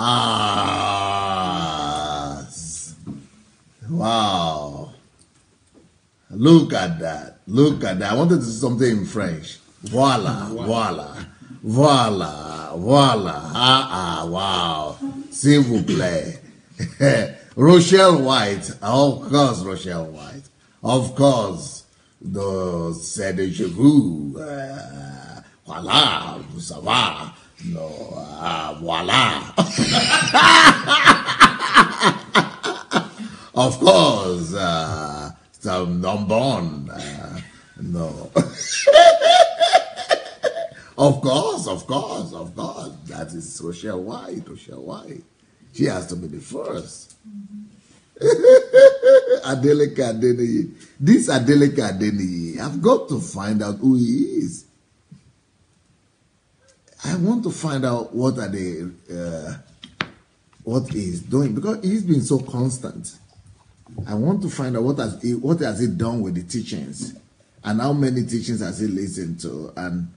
Ah, wow. Look at that. Look at that. I wanted to say something in French. Voila, voila, voila, voila. Wow. S'il vous plaît. Rochelle White. Of course, Rochelle White. Of course. C'est de chez vous. Voilà, ça va. No, voila. Of course, some non-born. No. Of course. That is Rochelle White. She has to be the first. Adeleke Adeniyi. This Adeleke Adeniyi, I've got to find out who he is. I want to find out what he's doing, because he's been so constant. I want to find out what has he done with the teachings, and how many teachings has he listened to, and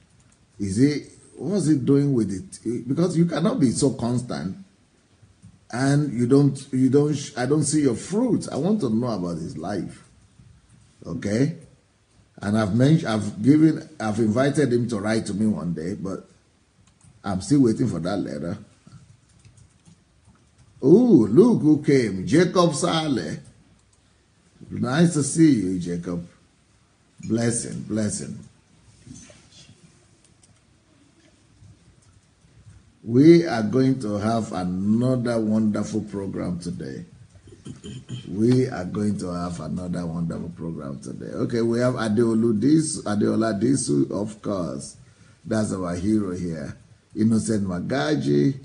what's he doing with it? Because you cannot be so constant, and I don't see your fruits. I want to know about his life. Okay, and I've invited him to write to me one day, but I'm still waiting for that letter. Oh, look who came. Jacob Saleh. Nice to see you, Jacob. Blessing. We are going to have another wonderful program today. Okay, we have Adeola Disu, of course. That's our hero here. Innocent Magaji,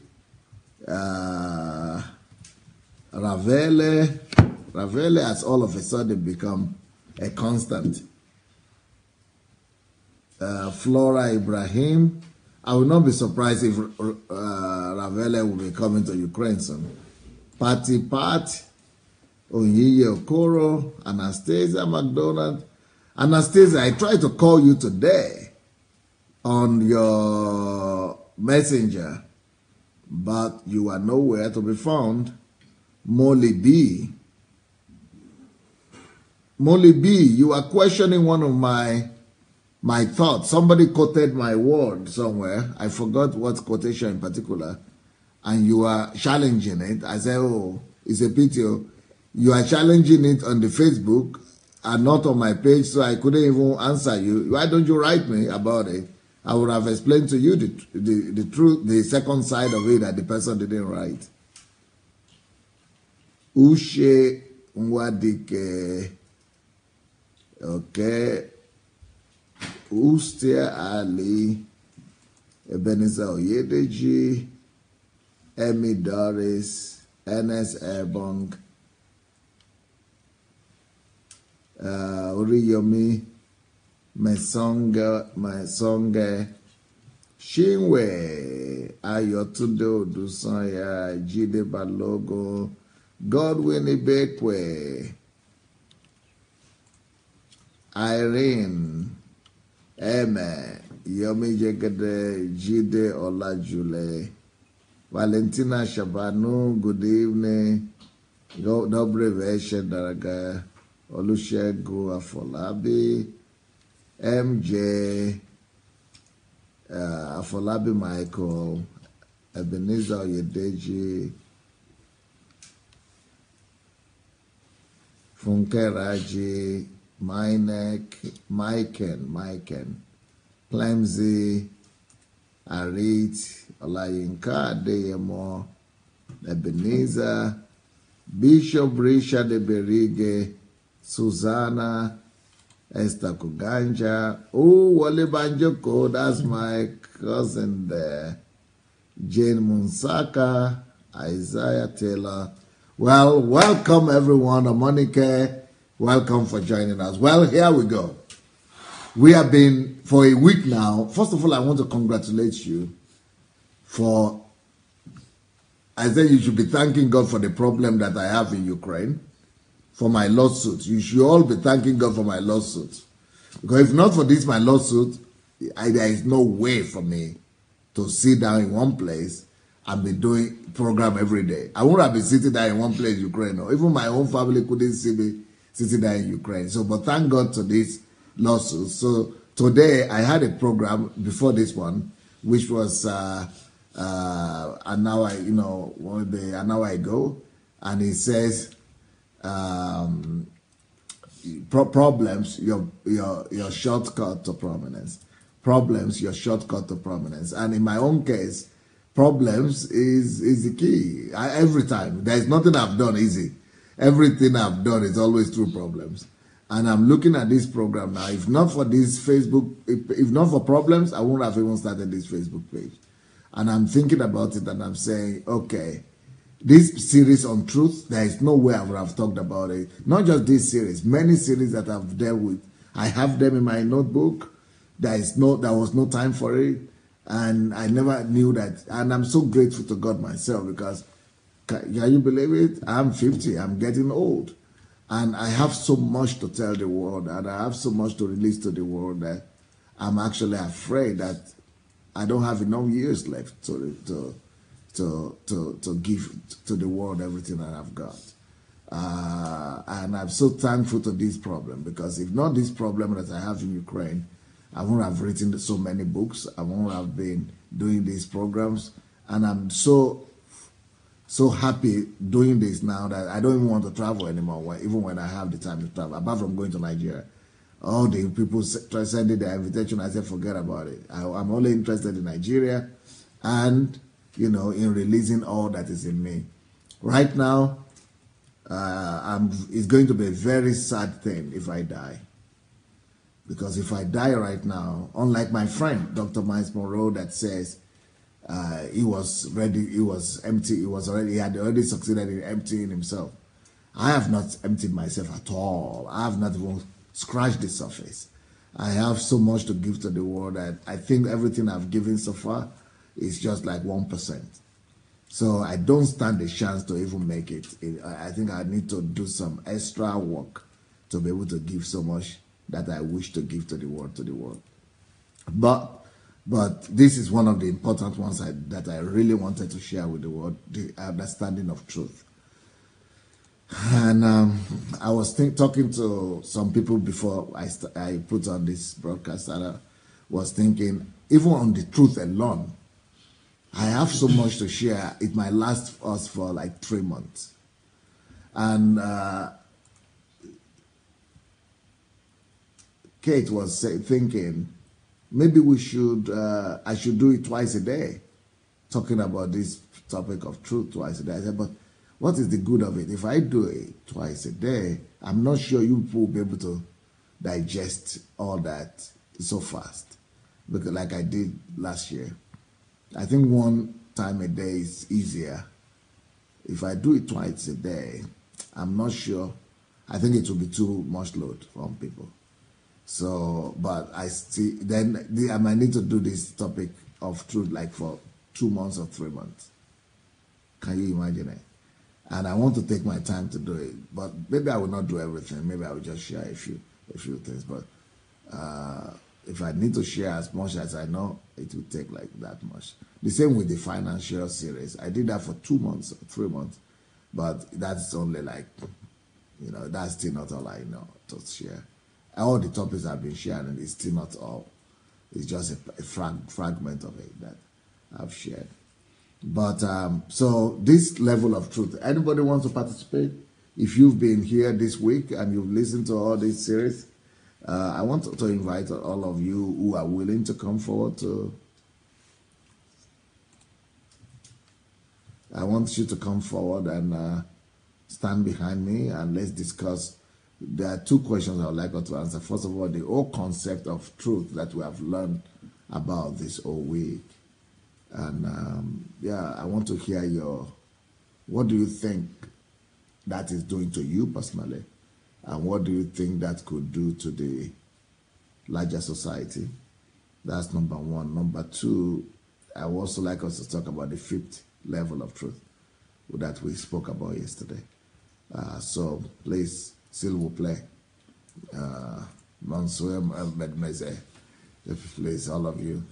Ravele has all of a sudden become a constant. Flora Ibrahim. I will not be surprised if Ravele will be coming to Ukraine soon. Patty Pat, Onyiye Okoro, Anastasia McDonald. Anastasia, I tried to call you today on your messenger, but you are nowhere to be found. Molly B, you are questioning one of my thoughts. Somebody quoted my word somewhere. I forgot what quotation in particular, and you are challenging it. I said, oh, it's a pity. You are challenging it on the Facebook and not on my page, so I couldn't even answer you. Why don't you write me about it? I would have explained to you the truth, the second side of it that the person didn't write. Ushe Nwadike. Okay. Ustia Ali. Ebenezer Oyedeji. Emmy Doris. Ernest Erbong. Uriyomi. Mesonge, Shinwe, Ayotunde Odusanya, Jide Balogo, Godwin Ibekwe, Irene, Eme, Yomi Jegede, Jide Olajule, Valentina Shabanu, good evening, Dobre Veshe Daraga, Olushegu Afolabi, MJ, Afolabi Michael, Ebenezer Oyedeji, Funke Raji, Maiken, Clemsy, Arit, Olayinka Adeyemo, Ebenezer, Bishop Richard Eberige, Susanna, Esther Kuganja. Oh, Wale Banjoko, that's my cousin there. Jane Munsaka, Isaiah Taylor. Well, welcome everyone. Monica, welcome for joining us. Well, here we go. We have been for a week now. First of all, I want to congratulate you for, I said you should be thanking God for the problem that I have in Ukraine. For my lawsuit. You should all be thanking God for my lawsuit. Because if not for this, my lawsuit, there is no way for me to sit down in one place and be doing program every day. I wouldn't have been sitting there in one place in Ukraine, or even my own family couldn't see me sitting there in Ukraine. So, but thank God to this lawsuit. So today I had a program before this one, which was an hour, maybe an hour ago, and it says problems, your shortcut to prominence. Problems, your shortcut to prominence. And in my own case, problems is the key. Every time. There's nothing I've done easy. Everything I've done is always through problems. And I'm looking at this program now. If not for this Facebook, if not for problems, I wouldn't have even started this Facebook page. And I'm thinking about it and I'm saying, okay, this series on truth, there is no way I would have talked about it. Not just this series, many series that I've dealt with. I have them in my notebook. There was no time for it. And I never knew that. And I'm so grateful to God myself because, can you believe it? I'm 50. I'm getting old. And I have so much to tell the world, and I have so much to release to the world that I'm actually afraid that I don't have enough years left to give to the world everything that I've got. And I'm so thankful to this problem, because if not this problem that I have in Ukraine, I won't have written so many books. I won't have been doing these programs. And I'm so happy doing this now that I don't even want to travel anymore, even when I have the time to travel, apart from going to Nigeria. All the people sending their invitation, I said, forget about it. I'm only interested in Nigeria and, in releasing all that is in me. Right now, it's going to be a very sad thing if I die. Because if I die right now, unlike my friend, Dr. Miles Monroe, that says he was ready, he was empty, he had already succeeded in emptying himself. I have not emptied myself at all. I have not even scratched the surface. I have so much to give to the world that I think everything I've given so far is just like 1%. So I don't stand a chance to even make it. I think I need to do some extra work to be able to give so much that I wish to give to the world. But this is one of the important ones that I really wanted to share with the world, the understanding of truth. And I was talking to some people before I put on this broadcast, and I was thinking, even on the truth alone, I have so much to share. It might last us for like 3 months. And Kate was thinking, maybe I should do it twice a day, talking about this topic of truth twice a day. I said, but what is the good of it? If I do it twice a day, I'm not sure you people will be able to digest all that so fast, because like I did last year. I think 1 time a day is easier. If I do it twice a day, I'm not sure. I think it will be too much load from people. So, but I might need to do this topic of truth like for 2 months or 3 months. Can you imagine it? And I want to take my time to do it, but maybe I will not do everything. Maybe I will just share a few things. But if I need to share as much as I know, it will take like that much. The same with the financial series. I did that for 2 months, 3 months, but that's only like, that's still not all I know to share. All the topics I've been sharing is still not all. It's just a fragment of it that I've shared. But so this level of truth, anybody wants to participate? If you've been here this week and you've listened to all this series, I want to invite all of you who are willing to come forward I want you to come forward and stand behind me, and let's discuss. There are 2 questions I would like us to answer. First of all, the whole concept of truth that we have learned about this whole week. And I want to hear what do you think that is doing to you personally? And what do you think that could do to the larger society? That's number 1. Number 2, I would also like us to talk about the 5th level of truth that we spoke about yesterday. So please, s'il vous plaît, Monsieur Medmeze, please, all of you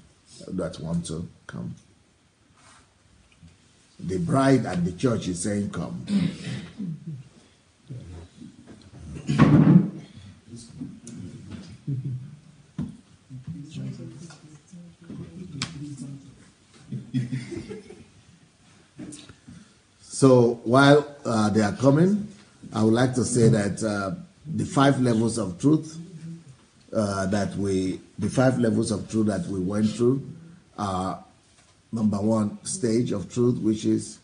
that want to come. The bride at the church is saying, come. So while they are coming, I would like to say that the 5 levels of truth that we went through are number 1 stage of truth, which is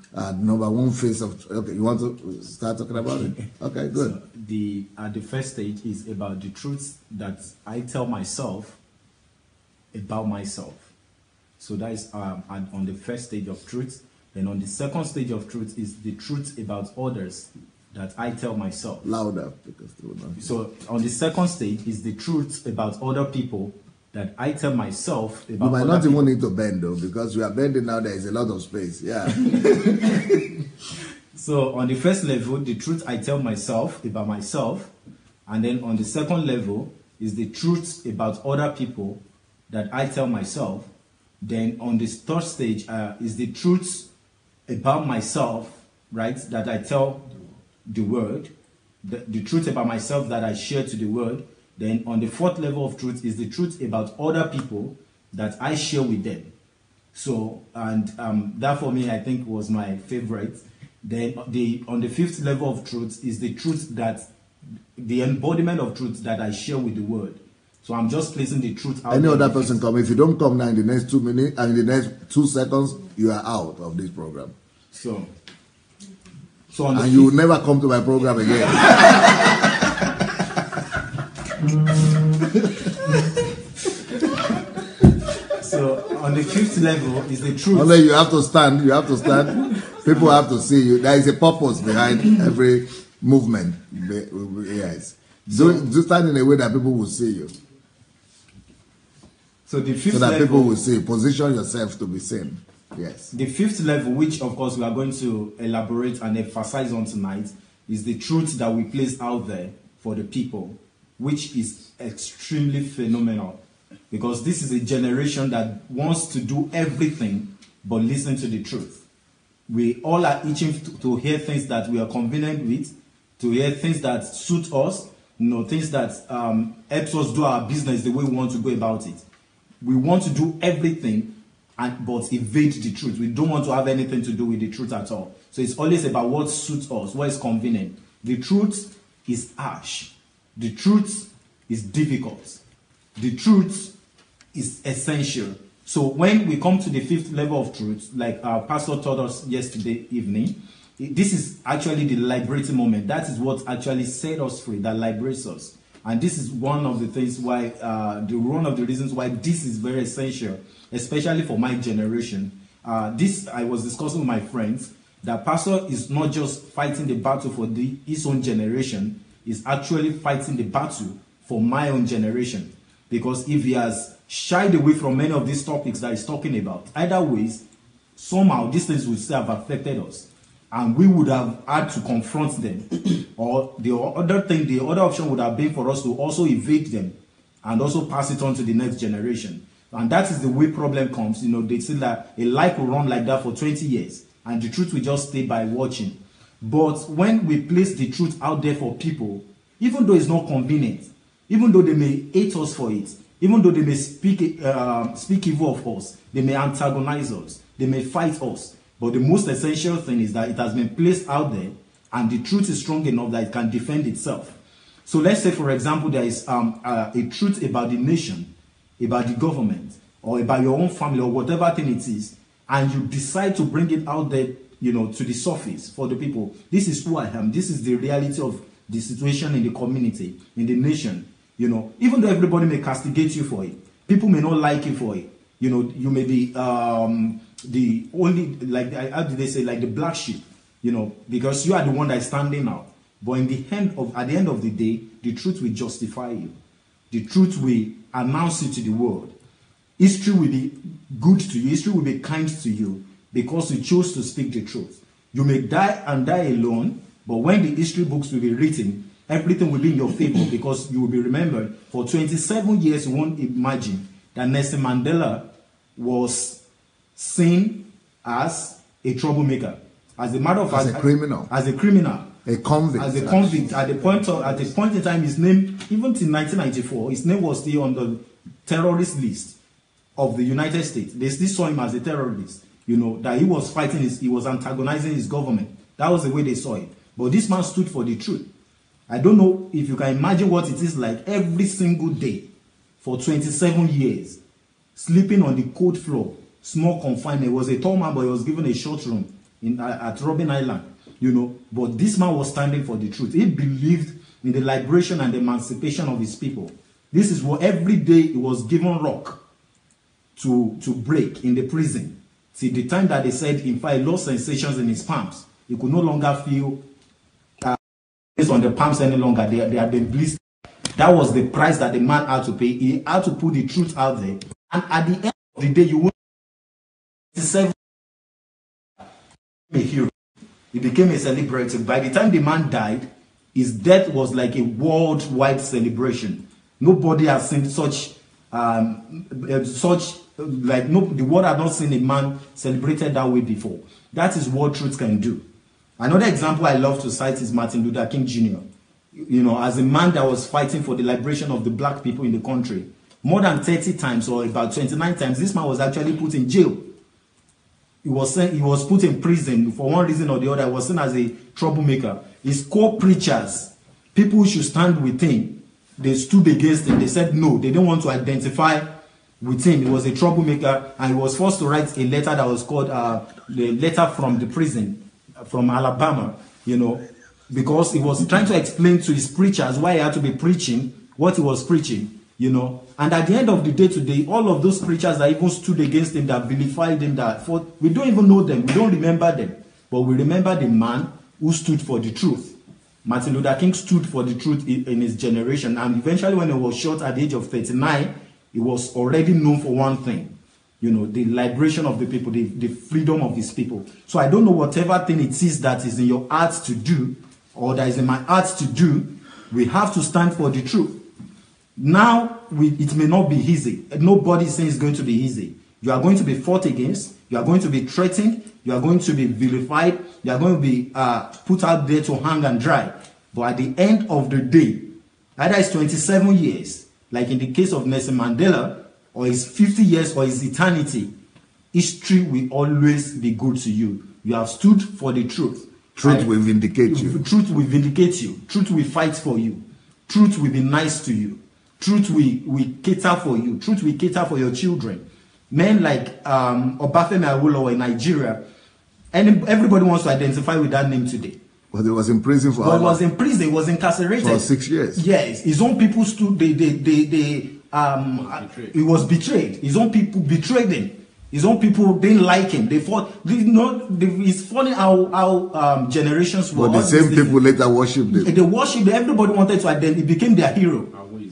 number 1 phase of. Okay, you want to start talking about it? Okay, good. So the first stage is about the truth that I tell myself about myself. So that is on the first stage of truth. Then on the second stage of truth is the truth about others that I tell myself. Louder, because they will not. So on the second stage is the truth about other people that I tell myself about. You might not people. even need to bend though, because we are bending now. There is a lot of space. Yeah. So on the first level, the truth I tell myself about myself, and then on the second level is the truth about other people that I tell myself. Then on this third stage is the truth about myself, right, that I tell the world, the truth about myself that I share to the world. Then on the fourth level of truth is the truth about other people that I share with them. So, and that for me, I think was my favorite. Then on the fifth level of truth is the truth that, the embodiment of truth that I share with the world. So I'm just placing the truth out. Any other person come. If you don't come now in the next 2 minutes, and in the next 2 seconds, you are out of this program. So on the and you will never come to my program again. So on the fifth level is the truth. Only you have to stand. You have to stand. People have to see you. There is a purpose behind every movement. Yes. Do stand in a way that people will see you. So the fifth so that level, people will see. Position yourself to be seen. Yes. The fifth level, which of course we are going to elaborate and emphasize on tonight, is the truth that we place out there for the people, which is extremely phenomenal. Because this is a generation that wants to do everything but listen to the truth. We all are itching to hear things that we are convenient with, to hear things that suit us, things that helps us do our business the way we want to go about it. We want to do everything but evade the truth. We don't want to have anything to do with the truth at all. So it's always about what suits us, what is convenient. The truth is harsh. The truth is difficult. The truth is essential. So when we come to the fifth level of truth, like our pastor taught us yesterday evening, this is actually the liberating moment. That is what actually set us free, that liberates us. And this is one of the things why, one of the reasons why this is very essential, especially for my generation. I was discussing with my friends, that pastor is not just fighting the battle for his own generation, he's actually fighting the battle for my own generation. Because if he has shied away from many of these topics that he's talking about, either ways, somehow these things would still have affected us. And we would have had to confront them. Or the other option would have been for us to also evade them and also pass it on to the next generation. And that is the way problem comes. They say that a life will run like that for 20 years. And the truth will just stay by watching. But when we place the truth out there for people, even though it's not convenient, even though they may hate us for it, even though they may speak evil of us, they may antagonize us, they may fight us. But the most essential thing is that it has been placed out there and the truth is strong enough that it can defend itself. So let's say, for example, there is a truth about the nation, about the government, or about your own family, or whatever thing it is, and you decide to bring it out there, to the surface for the people. This is who I am. This is the reality of the situation in the community, in the nation. Even though everybody may castigate you for it, people may not like you for it. You may be the only, like, how do they say, like the black sheep, because you are the one that is standing out. But at the end of the day, the truth will justify you. The truth will announce it to the world. History will be good to you. History will be kind to you because you chose to speak the truth. You may die and die alone, but when the history books will be written, everything will be in your favor because you will be remembered. For 27 years, you won't imagine that Nelson Mandela was seen as a troublemaker. As a matter of fact, as a criminal. As a criminal. A convict. As a convict. At the point in time, his name, even till 1994, his name was still on the terrorist list of the United States. They still saw him as a terrorist. You know, that he was fighting, he was antagonizing his government. That was the way they saw it. But this man stood for the truth. I don't know if you can imagine what it is like every single day for 27 years, sleeping on the cold floor, small confinement. He was a tall man, but he was given a short room at Robben Island, you know. But this man was standing for the truth. He believed in the liberation and emancipation of his people. This is what every day he was given rock to break in the prison. See, the time that they said, in fact, he lost sensations in his palms. He could no longer feel based on the palms any longer. They had been blistered. That was the price that the man had to pay. He had to put the truth out there. And at the end of the day, you would a hero. He became a celebrity. By the time the man died, his death was like a worldwide celebration. Nobody has seen the world had not seen a man celebrated that way before. That is what truth can do. Another example I love to cite is Martin Luther King Jr. You know, as a man that was fighting for the liberation of the black people in the country, more than 30 times or about 29 times, this man was actually put in jail. He was put in prison for one reason or the other. He was seen as a troublemaker. His co-preachers, people who should stand with him, they stood against him. They said no, they didn't want to identify with him. He was a troublemaker, and he was forced to write a letter that was called the letter from the prison, from Alabama, you know, because he was trying to explain to his preachers why he had to be preaching what he was preaching, you know. And at the end of the day today, all of those preachers that even stood against him, that vilified him, we don't even know them, we don't remember them, but we remember the man who stood for the truth. Martin Luther King stood for the truth in his generation, and eventually when he was shot at the age of 39, he was already known for one thing, you know, the liberation of the people, the freedom of his people. So I don't know whatever thing it is that is in your heart to do, or that is in my heart to do, we have to stand for the truth. Now, it may not be easy. Nobody is saying it's going to be easy. You are going to be fought against, you are going to be threatened, you are going to be vilified, you are going to be put out there to hang and dry. But at the end of the day, either it's 27 years, like in the case of Nelson Mandela, or it's 50 years, or it's eternity, history will always be good to you. You have stood for the truth. Truth will vindicate you. Truth will vindicate you. Truth will fight for you. Truth will be nice to you. Truth will cater for you. Truth will cater for your children. Men like Obafemi Awolowo in Nigeria, and everybody wants to identify with that name today. But he was in prison for he was in prison. He was incarcerated for 6 years. Yes, his own people stood. He was betrayed. His own people betrayed him. His own people didn't like him. They fought. It's funny how generations were. But the same people later worshipped him. They worshipped. Everybody wanted to identify. He became their hero.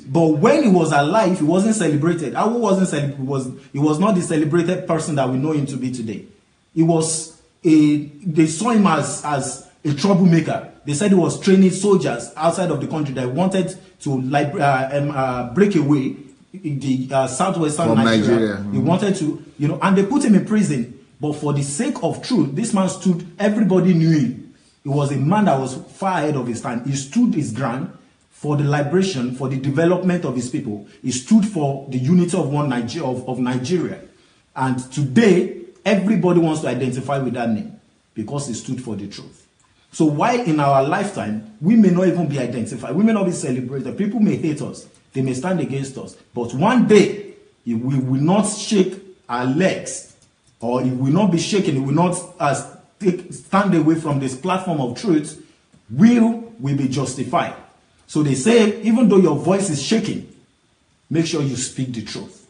But when he was alive, he wasn't celebrated. Awu wasn't celebrated. He was not the celebrated person that we know him to be today. He was they saw him as a troublemaker. They said he was training soldiers outside of the country that wanted to break away the southwestern Nigeria. He wanted to, you know, and they put him in prison. But for the sake of truth, this man stood. Everybody knew him. He was a man that was far ahead of his time. He stood his ground for the liberation, for the development of his people. He stood for the unity of Nigeria. And today, everybody wants to identify with that name because he stood for the truth. So while in our lifetime, we may not even be identified, we may not be celebrated, people may hate us, they may stand against us, but one day, if we will not shake our legs, or it will not be shaken, it will not stand away from this platform of truth, will be justified. So they say, even though your voice is shaking, make sure you speak the truth.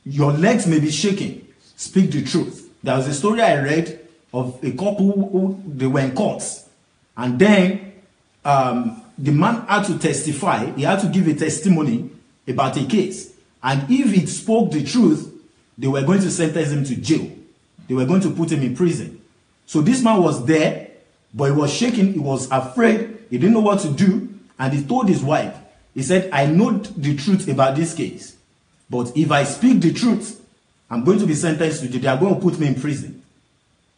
Your legs may be shaking, speak the truth. There was a story I read of a couple who they were in courts, and then the man had to testify. He had to give a testimony about a case, and if he spoke the truth, they were going to sentence him to jail. They were going to put him in prison. So this man was there, but he was shaking. He was afraid. He didn't know what to do, and he told his wife. He said, "I know the truth about this case, but if I speak the truth, I'm going to be sentenced to jail. They are going to put me in prison."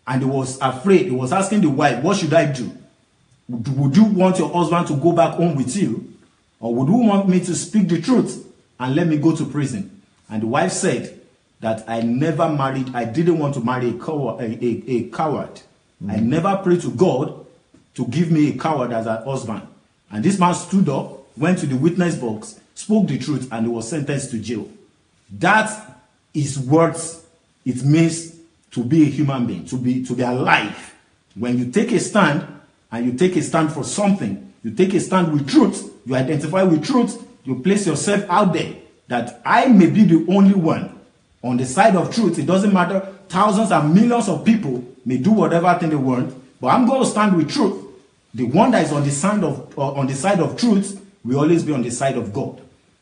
and he was afraid. He was asking the wife, what should I do? Would you want your husband to go back home with you? Or would you want me to speak the truth and let me go to prison? And the wife said that I never married, I didn't want to marry a coward. I never prayed to God to give me a coward as a husband. And this man stood up, went to the witness box, spoke the truth, and he was sentenced to jail. That is what it means to be a human being, to be alive. When you take a stand, and you take a stand for something, you take a stand with truth, you identify with truth, you place yourself out there, that I may be the only one on the side of truth. It doesn't matter, thousands and millions of people may do whatever thing they want, but I'm going to stand with truth. The one that is on the side of truth will always be on the side of God.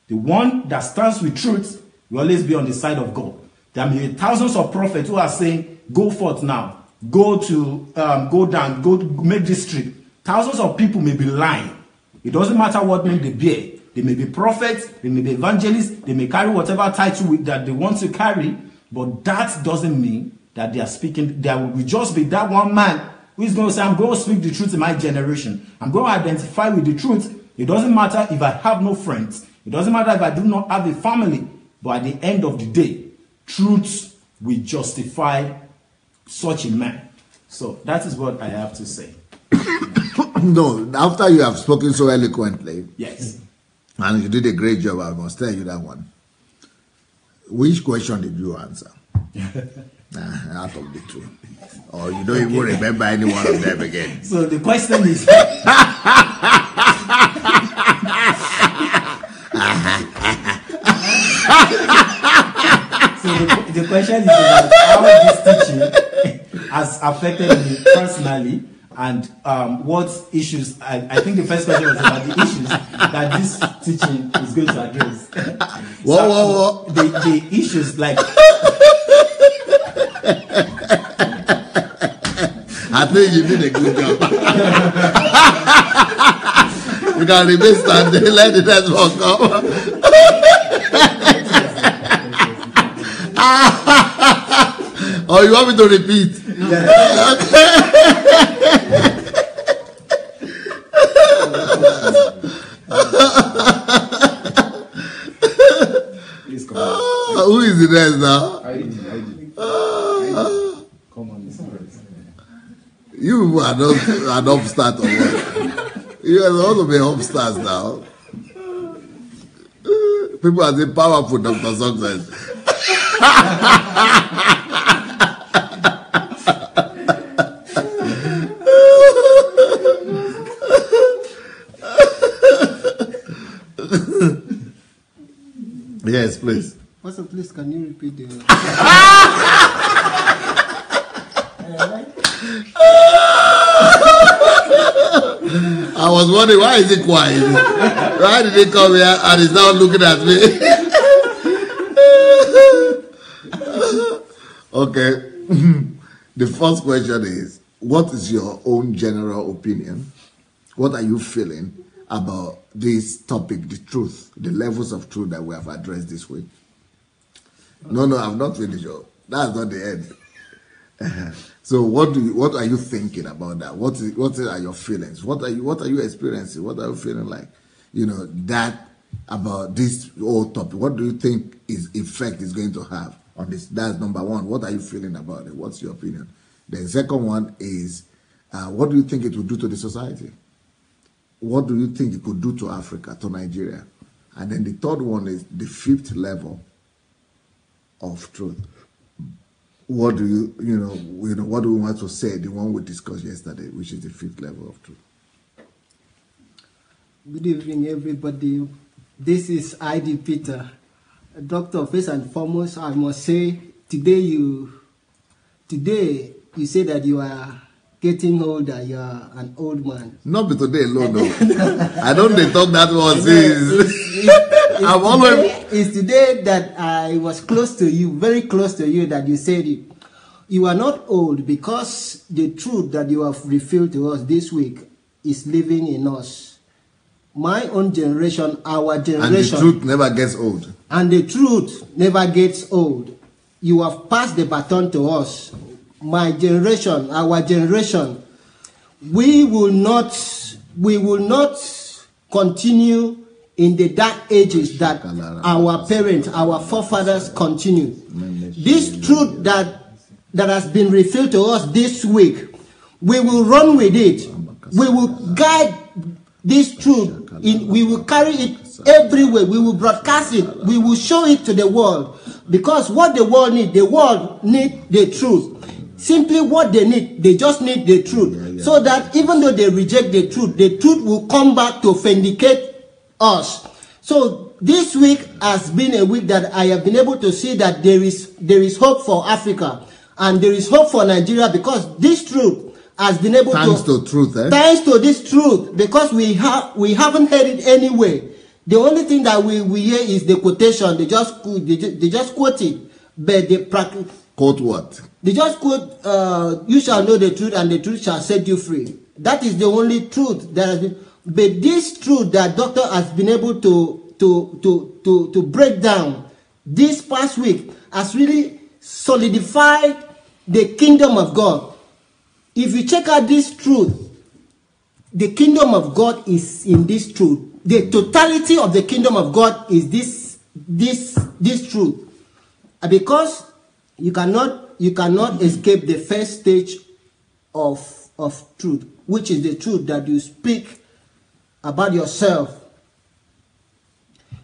The one that stands with truth will always be on the side of God. There may be thousands of prophets who are saying, go forth now, go down, go make this trip. Thousands of people may be lying. It doesn't matter what name they bear. They may be prophets, they may be evangelists, they may carry whatever title that they want to carry, but that doesn't mean that they are speaking. There will just be that one man who is going to say, I'm going to speak the truth in my generation. I'm going to identify with the truth. It doesn't matter if I have no friends. It doesn't matter if I do not have a family. But at the end of the day, truth will justify such a man. So that is what I have to say. No, after you have spoken so eloquently, yes, and you did a great job, I must tell you that one. Which question did you answer? Out of the two. Or you don't even remember any one of them again. So the question is... So the question is about how this teaching has affected me personally, and what issues. I think the first question was about the issues that this teaching is going to address. Whoa. The issues like. I think you did a good job. You can remain standing, let the next one come. Or you want me to repeat? Please come on. Who is the next now? I did. Come on, You are not an upstart or what? You are also be upstarts now. People are saying powerful Dr. Success. Yes, please. Pastor, please, can you repeat the... I was wondering, why is he quiet? Why did he come here and he's now looking at me? Okay. The first question is, what is your own general opinion? What are you feeling about this topic, the truth, the levels of truth that we have addressed this week? No, I've not finished. That's not the end. So what are you thinking about that? What are your feelings? What are you experiencing? What are you feeling like? That about this whole topic. What do you think effect is going to have on this? That's number one. What are you feeling about it? What's your opinion? The second one is, what do you think it will do to the society? What do you think it could do to Africa, to Nigeria? And then the third one is the fifth level of truth. What do what do we want to say? The one we discussed yesterday, which is the fifth level of truth. Good evening, everybody. This is I.D. Peter. Doctor, first and foremost, I must say, today you say that you are getting older, you are an old man. Not be today alone, no. I don't talk that one since. It's today that I was close to you, very close to you, that you said it. You are not old because the truth that you have revealed to us this week is living in us. My own generation, our generation. And the truth never gets old. And the truth never gets old. You have passed the baton to us. my generation, our generation, we will not continue in the dark ages that our parents, our forefathers continued. This truth that has been revealed to us this week, we will run with it. We will guide this truth. We will carry it everywhere. We will broadcast it. We will show it to the world. Because what the world needs the truth. Simply what they need, they just need the truth. So that even though they reject the truth will come back to vindicate us. So this week has been a week that I have been able to see that there is hope for Africa. And there is hope for Nigeria, because this truth has been able thanks to truth, thanks to this truth, because we haven't heard it anywhere. The only thing that we hear is the quotation. They just quote it, but they practice. Quote what? They just quote, "You shall know the truth, and the truth shall set you free." That is the only truth that has been. But this truth that Doctor has been able to break down this past week has really solidified the kingdom of God. If you check out this truth, the kingdom of God is in this truth. The totality of the kingdom of God is this truth. Because you cannot escape the first stage of truth, which is the truth that you speak about yourself.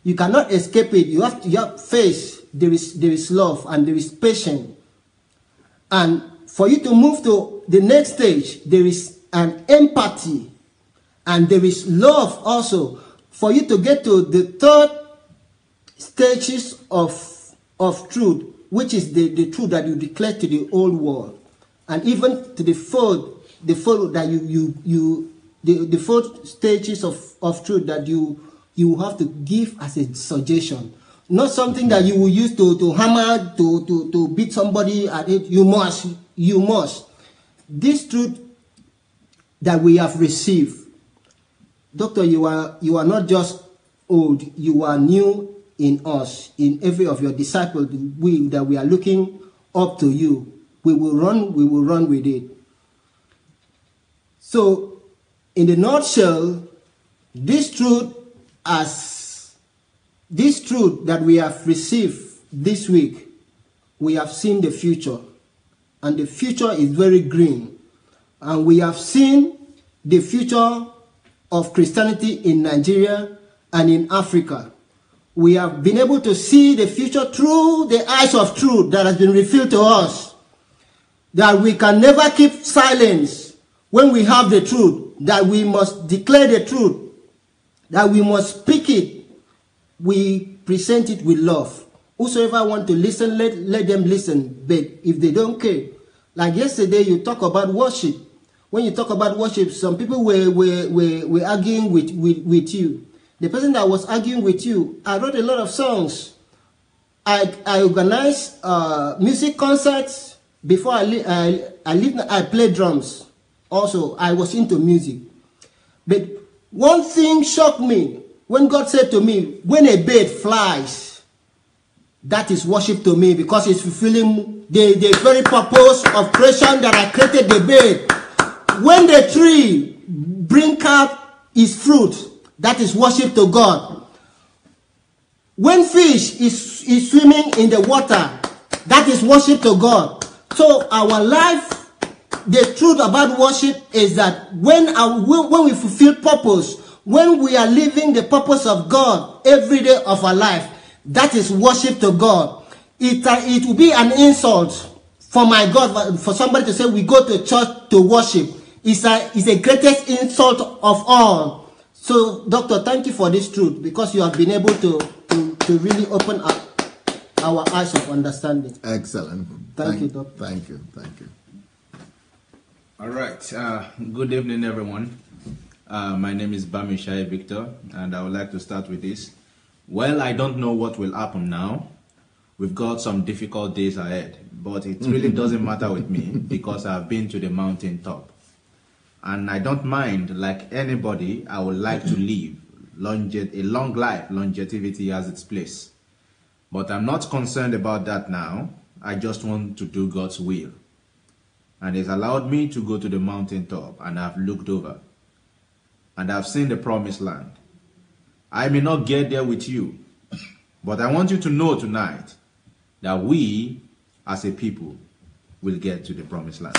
You cannot escape it. You have to face. There is love, and there is patience. And for you to move to the next stage, there is an empathy, and there is love also. For you to get to the third stages of truth, which is the truth that you declare to the whole world, and even to the fourth that the fourth stages of truth that you have to give as a suggestion. Not something that you will use to hammer, to beat somebody at it. You must. This truth that we have received. Doctor, you are not just old, you are new in us, in every of your disciples that we are looking up to you. We will run with it. So, in the nutshell, this truth that we have received this week, we have seen the future. And the future is very green. And we have seen the future of Christianity in Nigeria and in Africa. We have been able to see the future through the eyes of truth that has been revealed to us. That we can never keep silence when we have the truth. That we must declare the truth. That we must speak it. We present it with love. Whosoever want to listen, let them listen. But if they don't care, like yesterday you talk about worship. When you talk about worship, some people were arguing with you. The person that was arguing with you, I wrote a lot of songs. I organized music concerts. Before I played drums. Also, I was into music. But one thing shocked me. When God said to me, when a bird flies, that is worship to me, because it's fulfilling the very purpose of creation that I created the bird. When the tree brings out its fruit, that is worship to God. When fish is swimming in the water, that is worship to God. So our life, the truth about worship is that when we fulfill purpose, when we are living the purpose of God every day of our life, that is worship to God. It will be an insult for my God, for somebody to say we go to church to worship. It's the greatest insult of all. So, Doctor, thank you for this truth, because you have been able to really open up our eyes of understanding. Excellent. Thank you, Doctor. Thank you. All right. Good evening, everyone. My name is Bamishai Victor, and I would like to start with this. Well, I don't know what will happen now. We've got some difficult days ahead, but it really doesn't matter with me, because I've been to the mountaintop. And I don't mind, like anybody, I would like to live a long life. Longevity has its place. But I'm not concerned about that now. I just want to do God's will. and He's allowed me to go to the mountaintop, and I've looked over, and I've seen the promised land. I may not get there with you, but I want you to know tonight that we, as a people, will get to the promised land.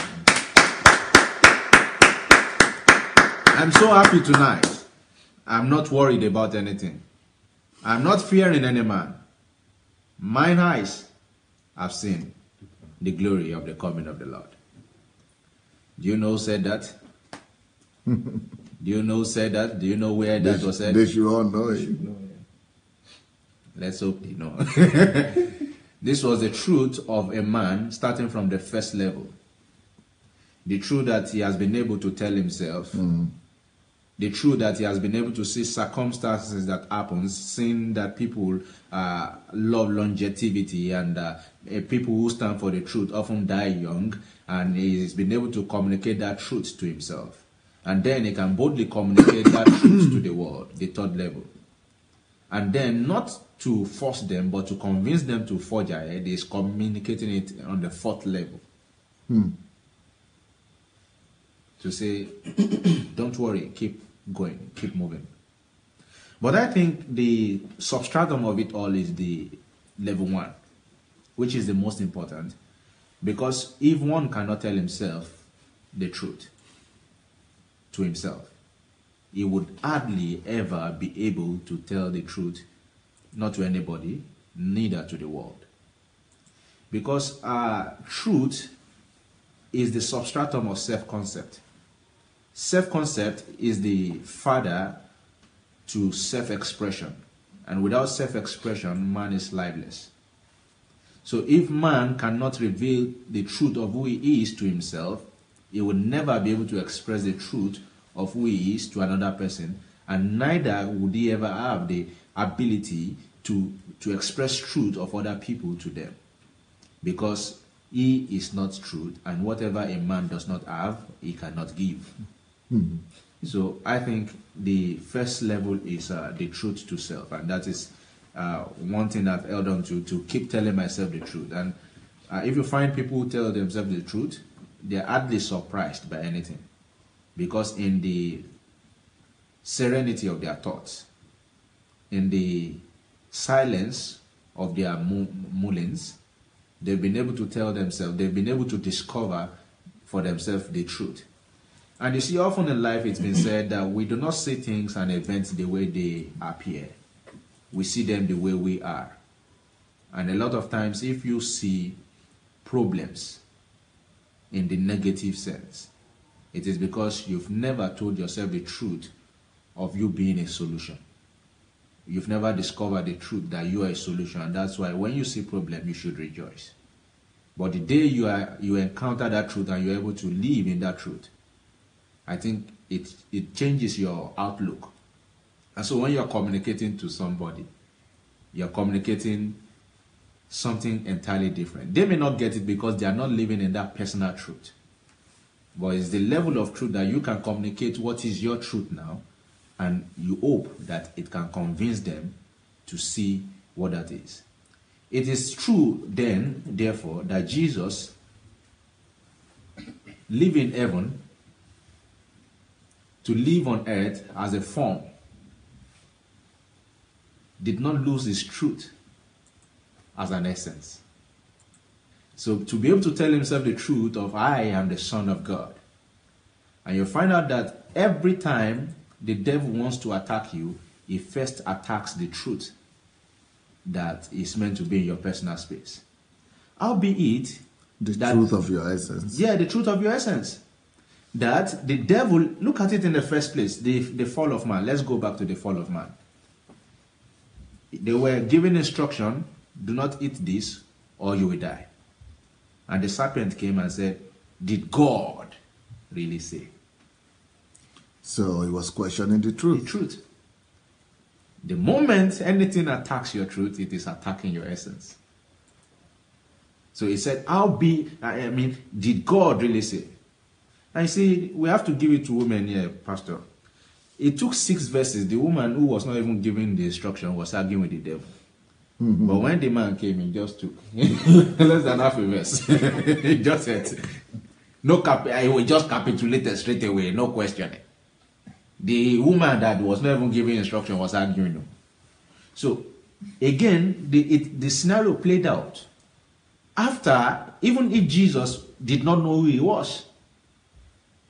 I'm so happy tonight. I'm not worried about anything. I'm not fearing any man. Mine eyes have seen the glory of the coming of the Lord. Do you know who said that? Do you know who said that? Do you know where that was said? They should all know it. Let's hope they know. This was the truth of a man starting from the first level. The truth that he has been able to tell himself. The truth that he has been able to see circumstances that happen, seeing that people love longevity, and people who stand for the truth often die young, and he's been able to communicate that truth to himself. And then he can boldly communicate that truth to the world, the third level. And then not to force them, but to convince them to forge ahead, is communicating it on the fourth level. To say, don't worry, keep going, keep moving. But I think the substratum of it all is the level 1, which is the most important. Because if one cannot tell himself the truth to himself, he would hardly ever be able to tell the truth, not to anybody, neither to the world. Because truth is the substratum of self-concept. Self-concept is the father to self-expression. And without self-expression, man is lifeless. So if man cannot reveal the truth of who he is to himself, he will never be able to express the truth of who he is to another person. And neither would he ever have the ability to express truth of other people to them. Because he is not truth, and whatever a man does not have, he cannot give. So I think the first level is the truth to self, and that is one thing I've held on to keep telling myself the truth. And if you find people who tell themselves the truth, they're hardly surprised by anything, because in the serenity of their thoughts, in the silence of their mullings, they've been able to tell themselves, they've been able to discover for themselves the truth. And you see, often in life it's been said that we do not see things and events the way they appear. We see them the way we are. And a lot of times, if you see problems in the negative sense, it is because you've never told yourself the truth of you being a solution. You've never discovered the truth that you are a solution, and that's why when you see problem, you should rejoice. But the day you encounter that truth and you're able to live in that truth, I think it changes your outlook. And so when you're communicating to somebody, you're communicating something entirely different. They may not get it because they are not living in that personal truth. But it's the level of truth that you can communicate what is your truth now, and you hope that it can convince them to see what that is. It is true then, therefore, that Jesus, living in heaven, to live on earth as a form, did not lose his truth as an essence. So to be able to tell himself the truth of I am the Son of God, and you find out that every time the devil wants to attack you, he first attacks the truth that is meant to be in your personal space. Albeit the truth of your essence. Yeah, the truth of your essence. That the devil, look at it in the first place, the fall of man. Let's go back to the fall of man. They were given instruction, do not eat this or you will die. And the serpent came and said, did God really say? So he was questioning the truth. The truth. The moment anything attacks your truth, it is attacking your essence. So he said, did God really say? And you see, we have to give it to women here, Pastor. It took 6 verses. The woman who was not even giving the instruction was arguing with the devil. Mm-hmm. But when the man came, he just took less than half a verse. He just said, I will just capitulate straight away, no questioning. The woman that was not even giving instruction was arguing. So again, the scenario played out after, even if Jesus did not know who he was.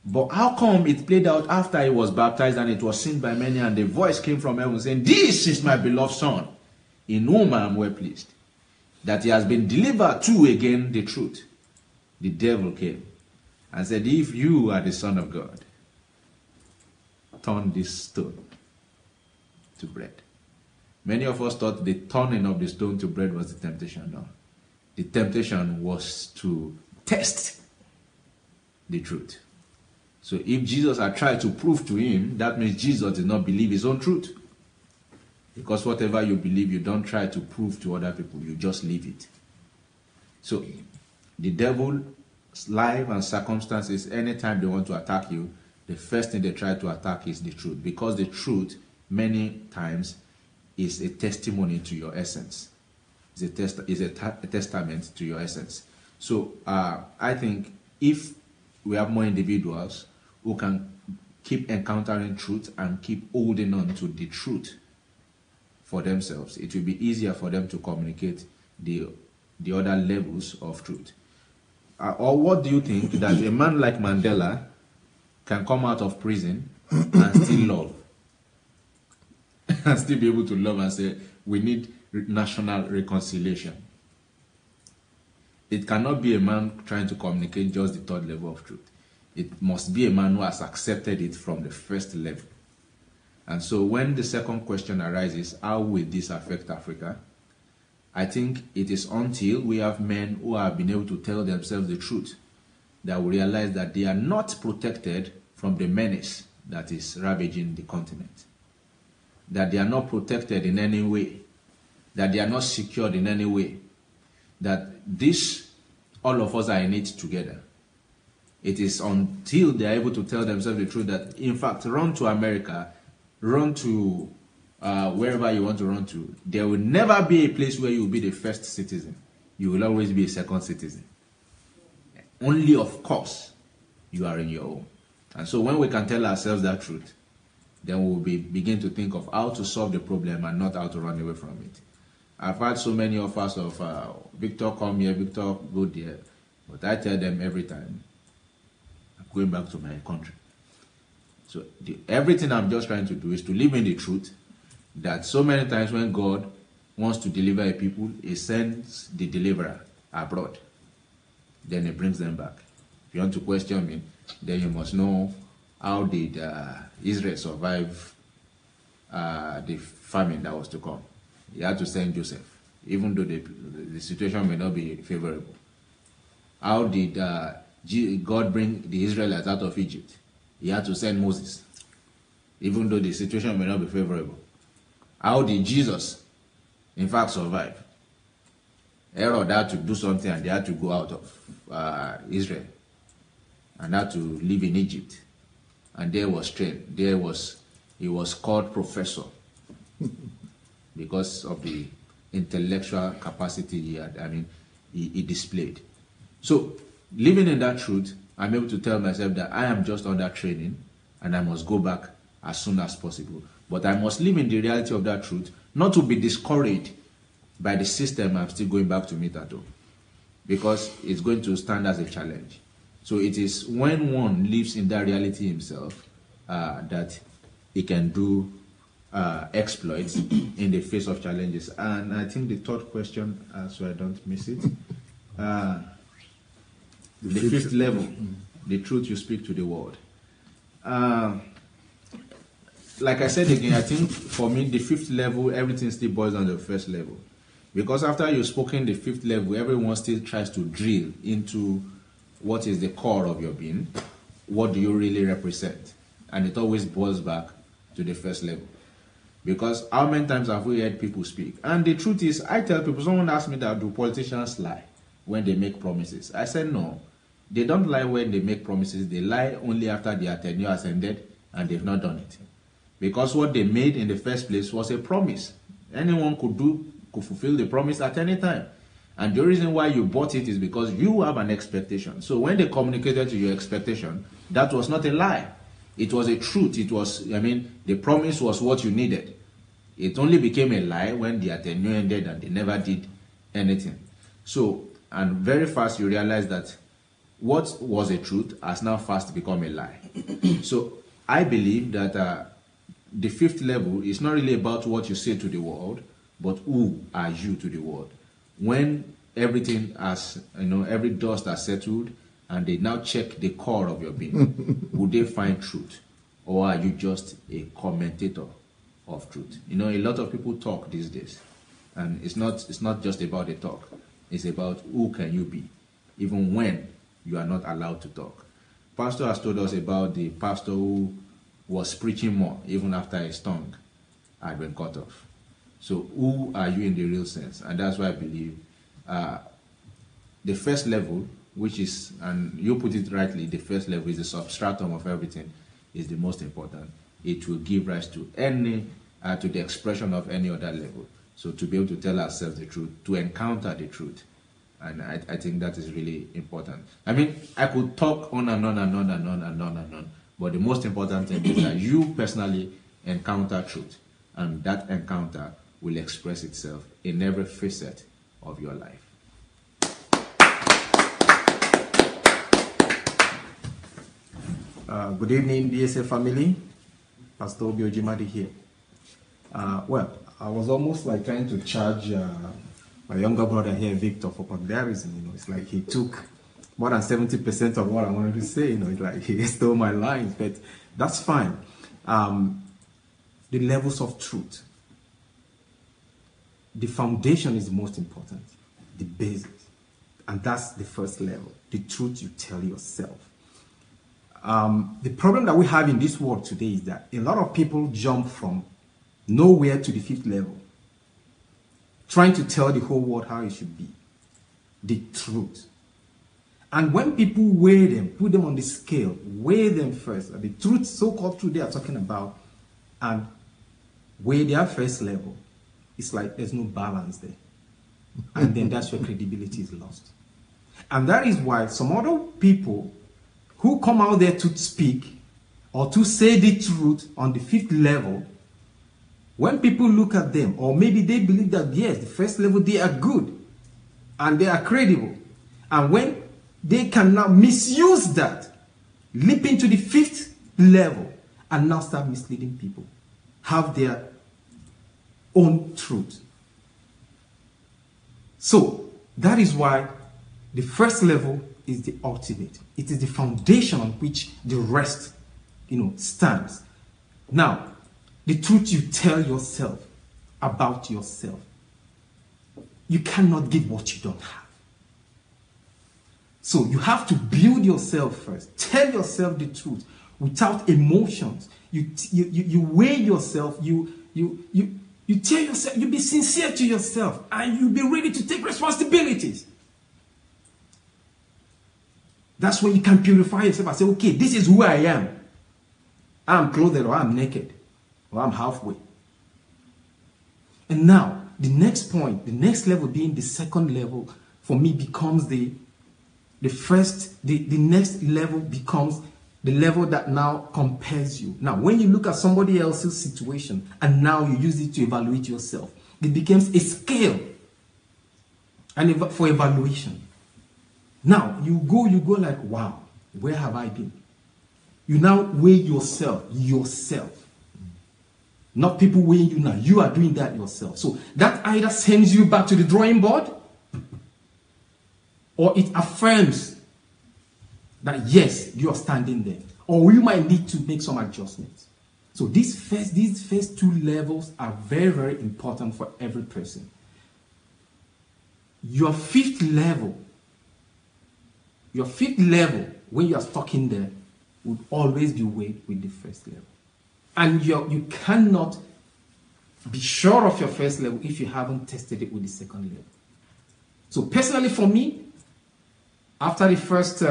But how come it played out after he was baptized and it was seen by many, and the voice came from heaven saying, "This is my beloved son, in whom I am well pleased," that he has been delivered to again the truth. The devil came and said, "If you are the Son of God, turn this stone to bread." Many of us thought the turning of the stone to bread was the temptation. No. The temptation was to test the truth. So if Jesus had tried to prove to him, that means Jesus did not believe his own truth. Because whatever you believe, you don't try to prove to other people, you just leave it. So the devil's life and circumstances, anytime they want to attack you, the first thing they try to attack is the truth. Because the truth, many times, is a testimony to your essence. It's a testament to your essence. So I think if we have more individuals who can keep encountering truth and keep holding on to the truth for themselves, it will be easier for them to communicate the other levels of truth. Or what do you think that a man like Mandela can come out of prison and still love? And still be able to love and say, we need national reconciliation. It cannot be a man trying to communicate just the third level of truth. It must be a man who has accepted it from the first level. And so when the second question arises, how will this affect Africa? I think it is until we have men who have been able to tell themselves the truth that we realize that they are not protected from the menace that is ravaging the continent. That they are not protected in any way. That they are not secured in any way. That this, all of us are in it together. It is until they are able to tell themselves the truth that, in fact, run to America, run to wherever you want to run to. There will never be a place where you will be the first citizen. You will always be a second citizen. Only, of course, you are in your own. And so when we can tell ourselves that truth, then we will begin to think of how to solve the problem and not how to run away from it. I've had so many offers of, Victor, come here, Victor, go there. But I tell them every time, I'm going back to my country. So everything I'm just trying to do is to live in the truth that so many times when God wants to deliver a people, he sends the deliverer abroad. Then he brings them back. If you want to question me, then you must know how did Israel survive the famine that was to come. He had to send Joseph, even though the situation may not be favorable. How did God bring the Israelites out of Egypt? He had to send Moses, even though the situation may not be favorable. How did Jesus, in fact, survive? Herod had to do something and they had to go out of Israel and had to live in Egypt. And there was trained. He was called professor because of the intellectual capacity he had. I mean, he displayed. So, living in that truth, I'm able to tell myself that I am just under training and I must go back as soon as possible. But I must live in the reality of that truth, not to be discouraged by the system I'm still going back to meet at all, because it's going to stand as a challenge. So it is when one lives in that reality himself that he can do exploits in the face of challenges. And I think the third question, so I don't miss it, the fifth level, the truth you speak to the world. Like I said again, I think for me, the fifth level, everything still boils on the first level. Because after you've spoken the fifth level, everyone still tries to drill into what is the core of your being, what do you really represent? And it always boils back to the first level. Because how many times have we heard people speak? And the truth is, I tell people, someone asked me that, do politicians lie when they make promises? I said no. They don't lie when they make promises. They lie only after their tenure has ended and they've not done it. Because what they made in the first place was a promise. Anyone could fulfill the promise at any time. And the reason why you bought it is because you have an expectation. So when they communicated to your expectation, that was not a lie. It was a truth. It was, the promise was what you needed. It only became a lie when the tenure ended and they never did anything. So, and very fast you realize that what was a truth has now fast become a lie. So I believe that the fifth level is not really about what you say to the world, but who are you to the world. When everything has, every dust has settled and they now check the core of your being, would they find truth? Or are you just a commentator of truth? A lot of people talk these days, and it's not just about the talk. It's about who can you be, even when you are not allowed to talk. Pastor has told us about the pastor who was preaching more even after his tongue had been cut off. So who are you in the real sense? And that's why I believe the first level, which is, and you put it rightly, the first level is the substratum of everything, is the most important. It will give rise to to the expression of any other level. So to be able to tell ourselves the truth, to encounter the truth. And I think that is really important. I could talk on and on and on and on and on and on, but the most important thing is that you personally encounter truth, and that encounter will express itself in every facet of your life. Good evening, BSA family. Pastor Obi Ojimadi here. I was almost like trying to charge my younger brother here, Victor, for vulgarism. It's like he took more than 70% of what I wanted to say. It's like he stole my lines, but that's fine. The levels of truth. The foundation is the most important, the basics. And that's the first level, the truth you tell yourself. The problem that we have in this world today is that a lot of people jump from nowhere to the fifth level, trying to tell the whole world how it should be, the truth. And when people weigh them, put them on the scale, weigh them first, the truth, so-called truth they are talking about, and weigh their first level, it's like there's no balance there. And then that's where credibility is lost. And that is why some other people who come out there to speak or to say the truth on the fifth level, when people look at them, or maybe they believe that, yes, the first level, they are good and they are credible. And when they can now misuse that, leap into the fifth level and now start misleading people, have their own truth. So that is why the first level is the ultimate. It is the foundation on which the rest, stands. Now, the truth you tell yourself about yourself. You cannot give what you don't have. So you have to build yourself first. Tell yourself the truth without emotions. You weigh yourself. You tell yourself. You be sincere to yourself, and you be ready to take responsibilities. That's when you can purify yourself and say, okay, this is who I am. I'm clothed or I'm naked or I'm halfway. And now, the next point, the next level being the second level, for me becomes the next level becomes the level that now compares you. Now, when you look at somebody else's situation and now you use it to evaluate yourself, it becomes a scale and for evaluation. Now, you go like, wow, where have I been? You now weigh yourself. Not people weighing you now. You are doing that yourself. So that either sends you back to the drawing board, or it affirms that, yes, you are standing there. Or you might need to make some adjustments. So these first two levels are very, very important for every person. Your fifth level, when you are stuck in there, would always be weighed with the first level. And you cannot be sure of your first level if you haven't tested it with the second level. So personally for me, after the first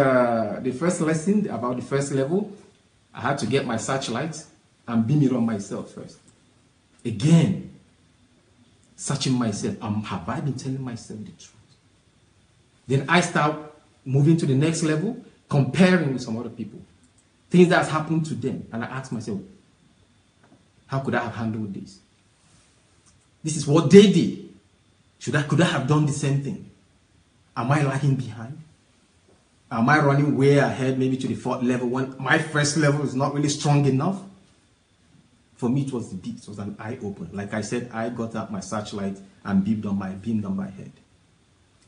lesson about the first level, I had to get my searchlight and beam it on myself first. Again, searching myself, have I been telling myself the truth? Then I start moving to the next level, comparing with some other people. Things that's happened to them. And I ask myself, how could I have handled this? This is what they did. Could I have done the same thing? Am I lagging behind? Am I running way ahead, maybe to the 4th level when my first level is not really strong enough? For me, it was an eye-opener. Like I said, I got out my searchlight and beamed on my head.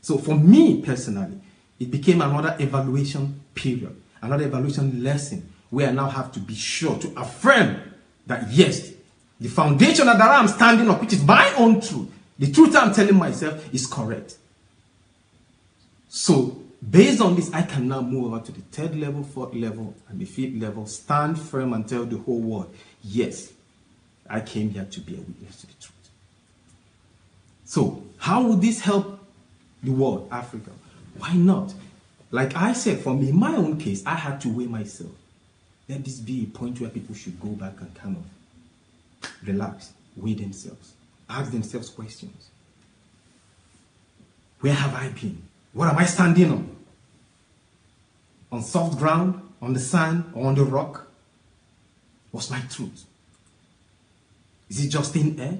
So for me personally, it became another evaluation period, another evaluation lesson where I now have to be sure to affirm that yes, the foundation that I'm standing on, which is my own truth, the truth I'm telling myself is correct. So based on this, I can now move over to the 3rd level, 4th level, and the 5th level, stand firm and tell the whole world, yes, I came here to be a witness to the truth. So how would this help the world, Africa? Why not? Like I said, for me, in my own case, I had to weigh myself. Let this be a point where people should go back and kind of relax, weigh themselves, ask themselves questions. Where have I been? What am I standing on? On soft ground, on the sand, or on the rock? What's my truth? Is it just in air?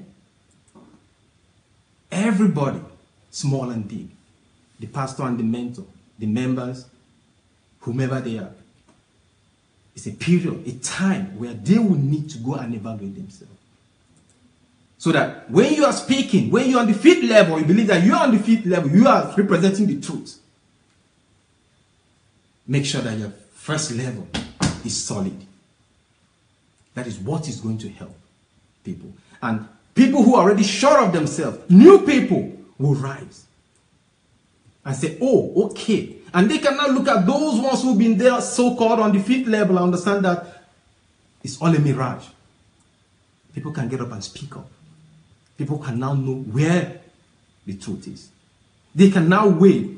Everybody, small and big, the pastor and the mentor, the members, whomever they are, it's a period, a time where they will need to go and evaluate themselves. So that when you are speaking, when you're on the 5th level, you believe that you are on the 5th level, you are representing the truth. Make sure that your first level is solid. That is what is going to help people. And people who are already sure of themselves, new people will rise and say, oh, okay. And they can now look at those ones who've been there so-called on the 5th level and understand that it's all a mirage. People can get up and speak up. People can now know where the truth is. They can now weigh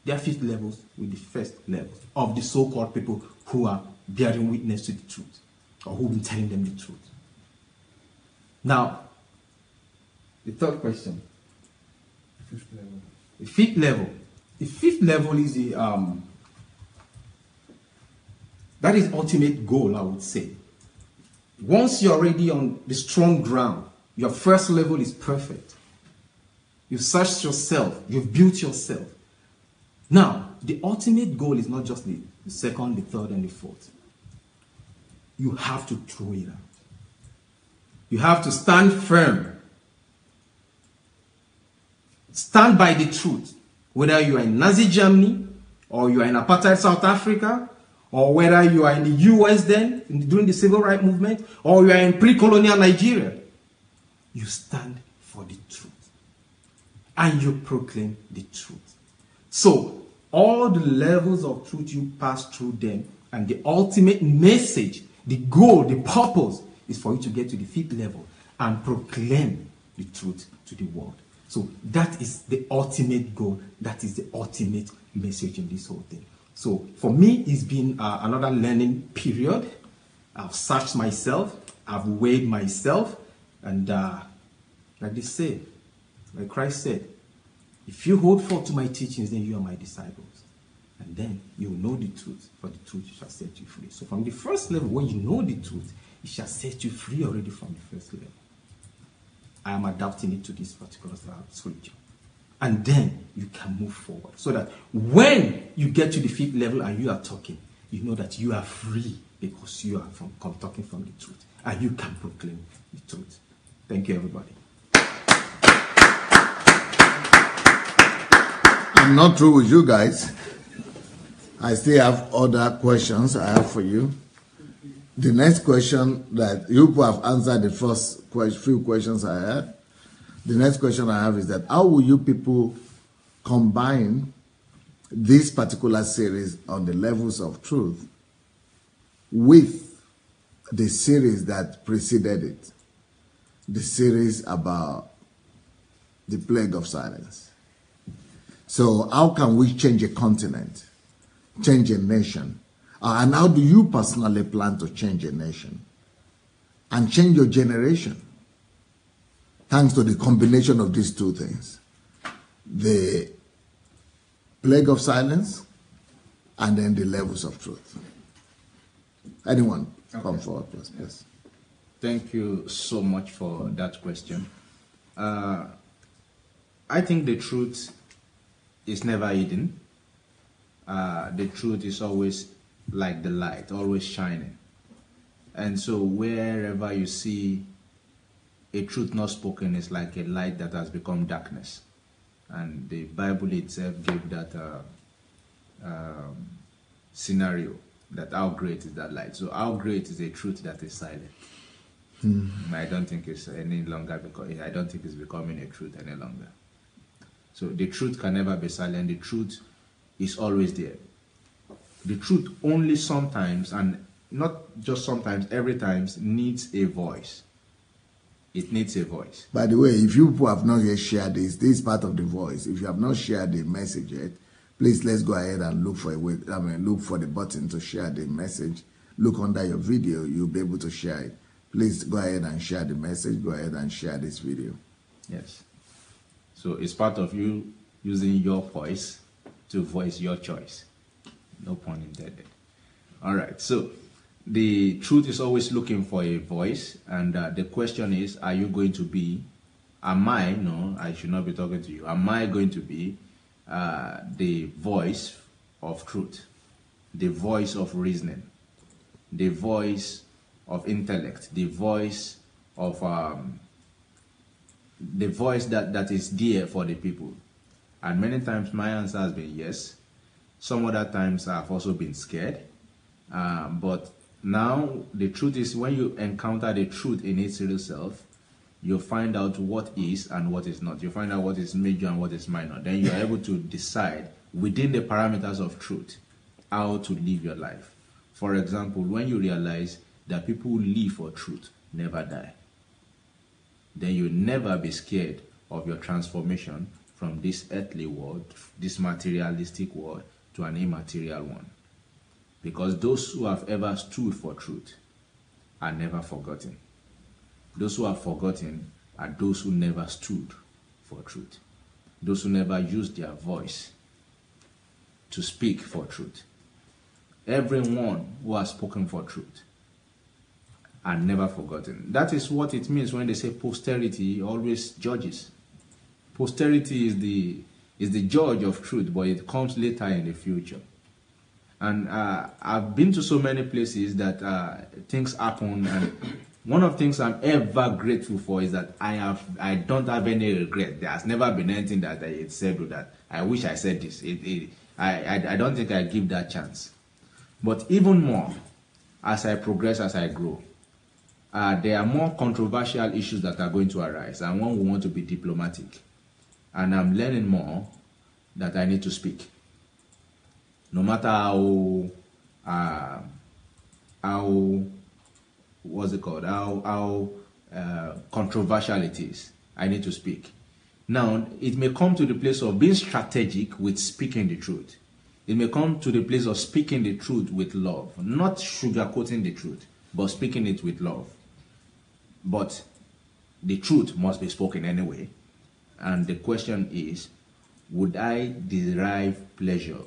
their 5th levels with the 1st levels of the so-called people who are bearing witness to the truth or who've been telling them the truth. Now, the 3rd question. 5th level. The 5th level. The 5th level is the that is ultimate goal, I would say. Once you're already on the strong ground, your first level is perfect. You've searched yourself, you've built yourself. Now, the ultimate goal is not just the 2nd, the 3rd, and the 4th. You have to throw it out. You have to stand firm. Stand by the truth. Whether you are in Nazi Germany, or you are in apartheid South Africa, or whether you are in the US then, during the civil rights movement, or you are in pre-colonial Nigeria, you stand for the truth. And you proclaim the truth. So, all the levels of truth you pass through them, and the ultimate message, the goal, the purpose, is for you to get to the 5th level and proclaim the truth to the world. So that is the ultimate goal. That is the ultimate message in this whole thing. So for me, it's been another learning period. I've searched myself. I've weighed myself. And like they say, like Christ said, if you hold forth to my teachings, then you are my disciples. And then you will know the truth, for the truth shall set you free. So from the 1st level, when you know the truth, it shall set you free already from the 1st level. I am adapting it to this particular scripture. And then you can move forward. So that when you get to the 5th level and you are talking, you know that you are free because you are talking from the truth. And you can proclaim the truth. Thank you, everybody. I'm not through with you guys. I still have other questions I have for you. The next question that you have answered the first few questions I had. The next question I have is that how will you people combine this particular series on the levels of truth with the series that preceded it? The series about the plague of silence. So how can we change a continent, change a nation? And how do you personally plan to change a nation and change your generation? Thanks to the combination of these two things. The plague of silence, and then the levels of truth. Anyone come forward, please. Thank you so much for that question. I think the truth is never hidden. The truth is always like the light, always shining. And so wherever you see a truth not spoken, is like a light that has become darkness. And the Bible itself gave that scenario, that how great is that light. So how great is a truth that is silent? I don't think it's any longer, because I don't think it's becoming a truth any longer. So the truth can never be silent. The truth is always there. The truth only sometimes, and not just sometimes, every time, needs a voice. It needs a voice. By the way, if you people have not yet shared this is part of the voice. If you have not shared the message yet, please let's go ahead and look for look for the button to share the message. Look under your video, you'll be able to share it. Please go ahead and share the message. Go ahead and share this video. Yes. So it's part of you using your voice to voice your choice. No pun intended. All right. So the truth is always looking for a voice. And the question is, are you going to be, no, I should not be talking to you. Am I going to be the voice of truth, the voice of reasoning, the voice of intellect, the voice of that is dear for the people? And many times my answer has been yes. Some other times I've also been scared. But now the truth is, when you encounter the truth in its real self, you find out what is and what is not. You find out what is major and what is minor. Then you are able to decide within the parameters of truth how to live your life. For example, when you realize that people who live for truth never die, then you'll never be scared of your transformation from this earthly world, this materialistic world, to an immaterial one. Because those who have ever stood for truth are never forgotten. Those who are forgotten are those who never stood for truth. Those who never used their voice to speak for truth. Everyone who has spoken for truth are never forgotten. That is what it means when they say posterity always judges. Posterity is the judge of truth, but it comes later in the future. And I've been to so many places that things happen, and one of the things I'm ever grateful for is that I don't have any regret. There has never been anything that I said that I wish I said this. I don't think I give that chance. But even more, as I progress, as I grow, there are more controversial issues that are going to arise, and one will want to be diplomatic. And I'm learning more that I need to speak. No matter how controversial it is, I need to speak. Now, it may come to the place of being strategic with speaking the truth. It may come to the place of speaking the truth with love, not sugarcoating the truth, but speaking it with love. But the truth must be spoken anyway. And the question is, would I derive pleasure?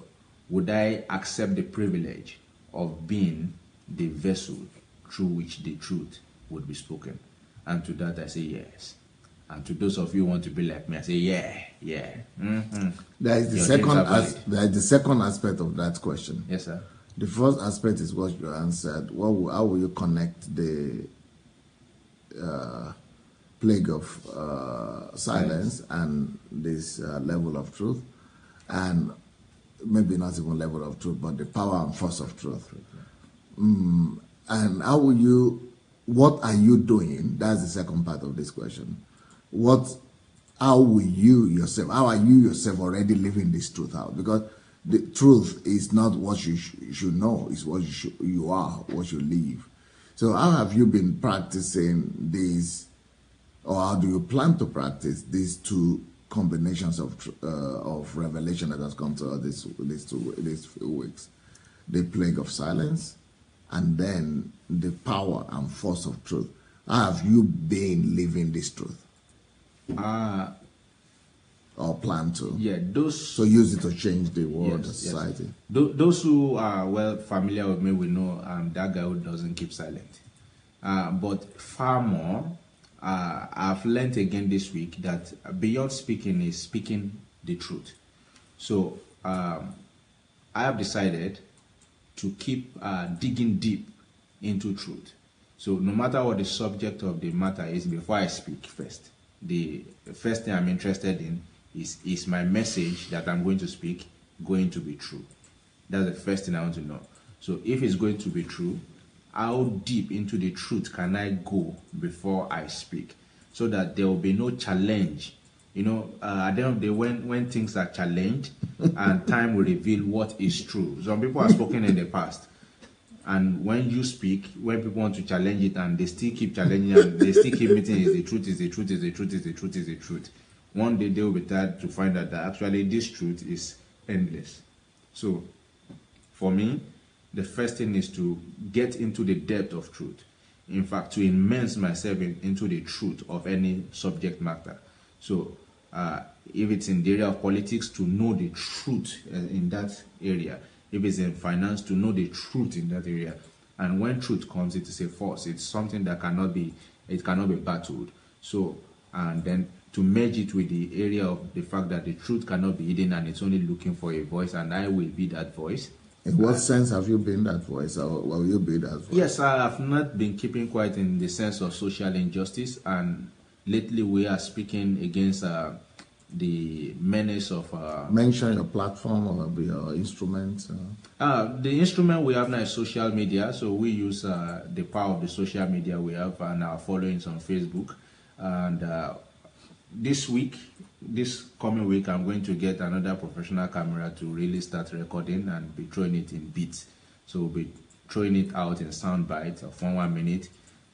Would I accept the privilege of being the vessel through which the truth would be spoken? And to that I say yes. And to those of you who want to be like me, I say yeah. Mm-hmm. There is the second aspect of that question. Yes, sir. The first aspect is what you answered. How will you connect the plague of silence and this level of truth, and maybe not even level of truth, but the power and force of truth? And how will you? What are you doing? That's the second part of this question. How will you yourself? How are you yourself already living this truth out? Because the truth is not what you should know; it's what you are, what you live. So, how have you been practicing these, or how do you plan to practice these two combinations of revelation that has come to us these few weeks? The plague of silence, and then the power and force of truth. How have you been living this truth? or plan to. Yeah, those. So use it to change the world, the Yes, society. yes. Those who are well familiar with me will know I'm that guy who doesn't keep silent. But far more, I've learned again this week that beyond speaking is speaking the truth. So I have decided to keep digging deep into truth. So no matter what the subject of the matter is, before I speak first, the first thing I'm interested in is my message that I'm going to speak going to be true? That's the first thing I want to know. So if it's going to be true, how deep into the truth can I go before I speak, so that there will be no challenge? You know, at the end of the day, when things are challenged and time will reveal what is true. Some people have spoken in the past, and when you speak, when people want to challenge it and they still keep challenging and they still keep meeting, is the truth, is the truth, is the truth, is the truth, is the truth. One day they will be tired to find out that actually this truth is endless. So for me, the first thing is to get into the depth of truth. In fact, to immerse myself into the truth of any subject matter. So if it's in the area of politics, to know the truth in that area. If it's in finance, to know the truth in that area. And when truth comes, it is a force. It's something that cannot be battled. So, and then to merge it with the area of the fact that the truth cannot be hidden and it's only looking for a voice, and I will be that voice. In what sense have you been that voice, or will you be that voice? Yes, I have not been keeping quiet in the sense of social injustice, and lately we are speaking against the menace of... Mention your platform or your instrument. The instrument we have now is social media, so we use the power of the social media we have and our followings on Facebook. And this coming week, I'm going to get another professional camera to really start recording and be throwing it in beats. So we'll be throwing it out in sound bites of 1 minute.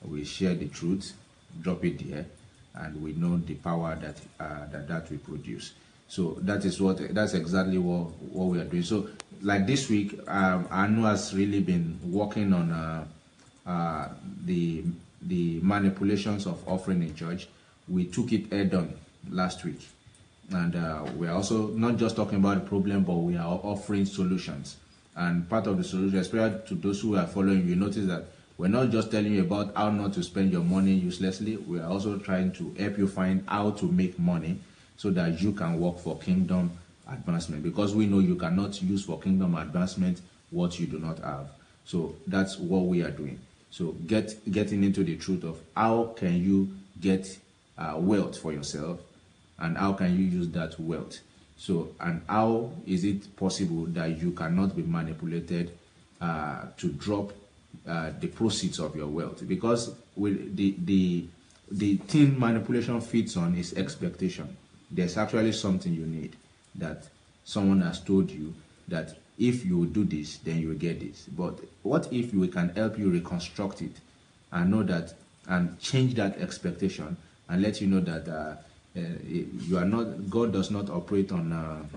We share the truth, drop it there, and we know the power that we produce. So that's exactly what we are doing. So like this week, Anu has really been working on the manipulations of offering in church. We took it head on last week, and we are also not just talking about the problem, but we are offering solutions. And part of the solution, especially to those who are following, you notice that we're not just telling you about how not to spend your money uselessly. We are also trying to help you find how to make money so that you can work for kingdom advancement, because we know you cannot use for kingdom advancement what you do not have. So that's what we are doing. So getting into the truth of how can you get wealth for yourself, and how can you use that wealth. So, and how is it possible that you cannot be manipulated to drop the proceeds of your wealth? Because with the thing manipulation feeds on is expectation. There's actually something you need, that someone has told you that if you do this, then you will get this. But what if we can help you reconstruct it and know that, and change that expectation, and let you know that you are not, God does not operate on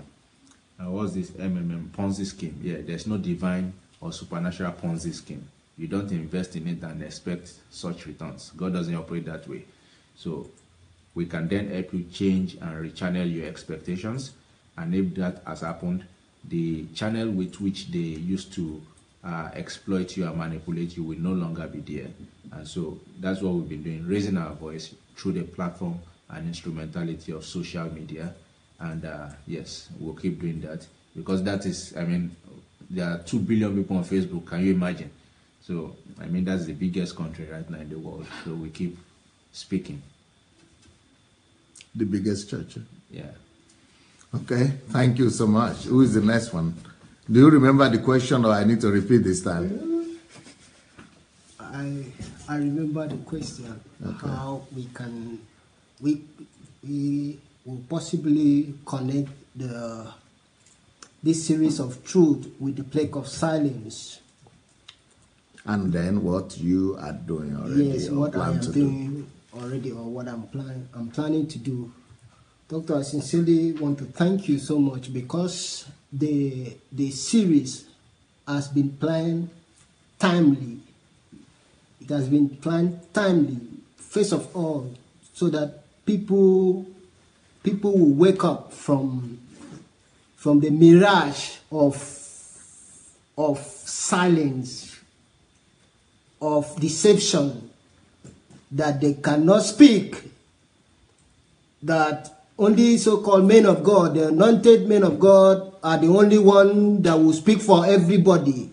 what's this Ponzi scheme. Yeah, there's no divine or supernatural Ponzi scheme. You don't invest in it and expect such returns. God doesn't operate that way. So we can then help you change and rechannel your expectations. And if that has happened, the channel with which they used to exploit you and manipulate you will no longer be there. And so that's what we've been doing, raising our voice through the platform and instrumentality of social media. And yes, we'll keep doing that, because that is, I mean, there are 2 billion people on Facebook. Can you imagine? So, I mean, that's the biggest country right now in the world. So we keep speaking. The biggest church. Yeah. Okay, thank you so much. Who is the next one? Do you remember the question, or I need to repeat this time? I remember the question. Okay. How we will possibly connect this series of truth with the plague of silence. And then what you are doing already. Yes, what I am doing already, or what I'm planning to do. Doctor, I sincerely want to thank you so much, because the series has been planned timely. It has been planned timely, first of all, so that people people will wake up from the mirage of silence, of deception, that they cannot speak, that only so-called men of God, the anointed men of God, are the only one that will speak for everybody.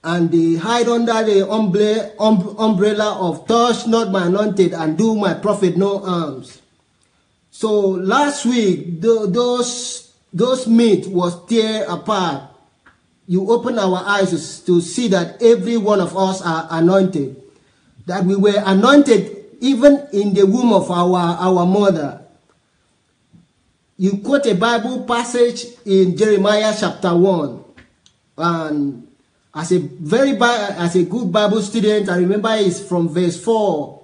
And they hide under the umbrella of touch not my anointed and do my prophet no harms. So last week, those myths was tear apart. You open our eyes to see that every one of us are anointed. That we were anointed even in the womb of our mother. You quote a Bible passage in Jeremiah chapter 1. And as a good Bible student, I remember it's from verse 4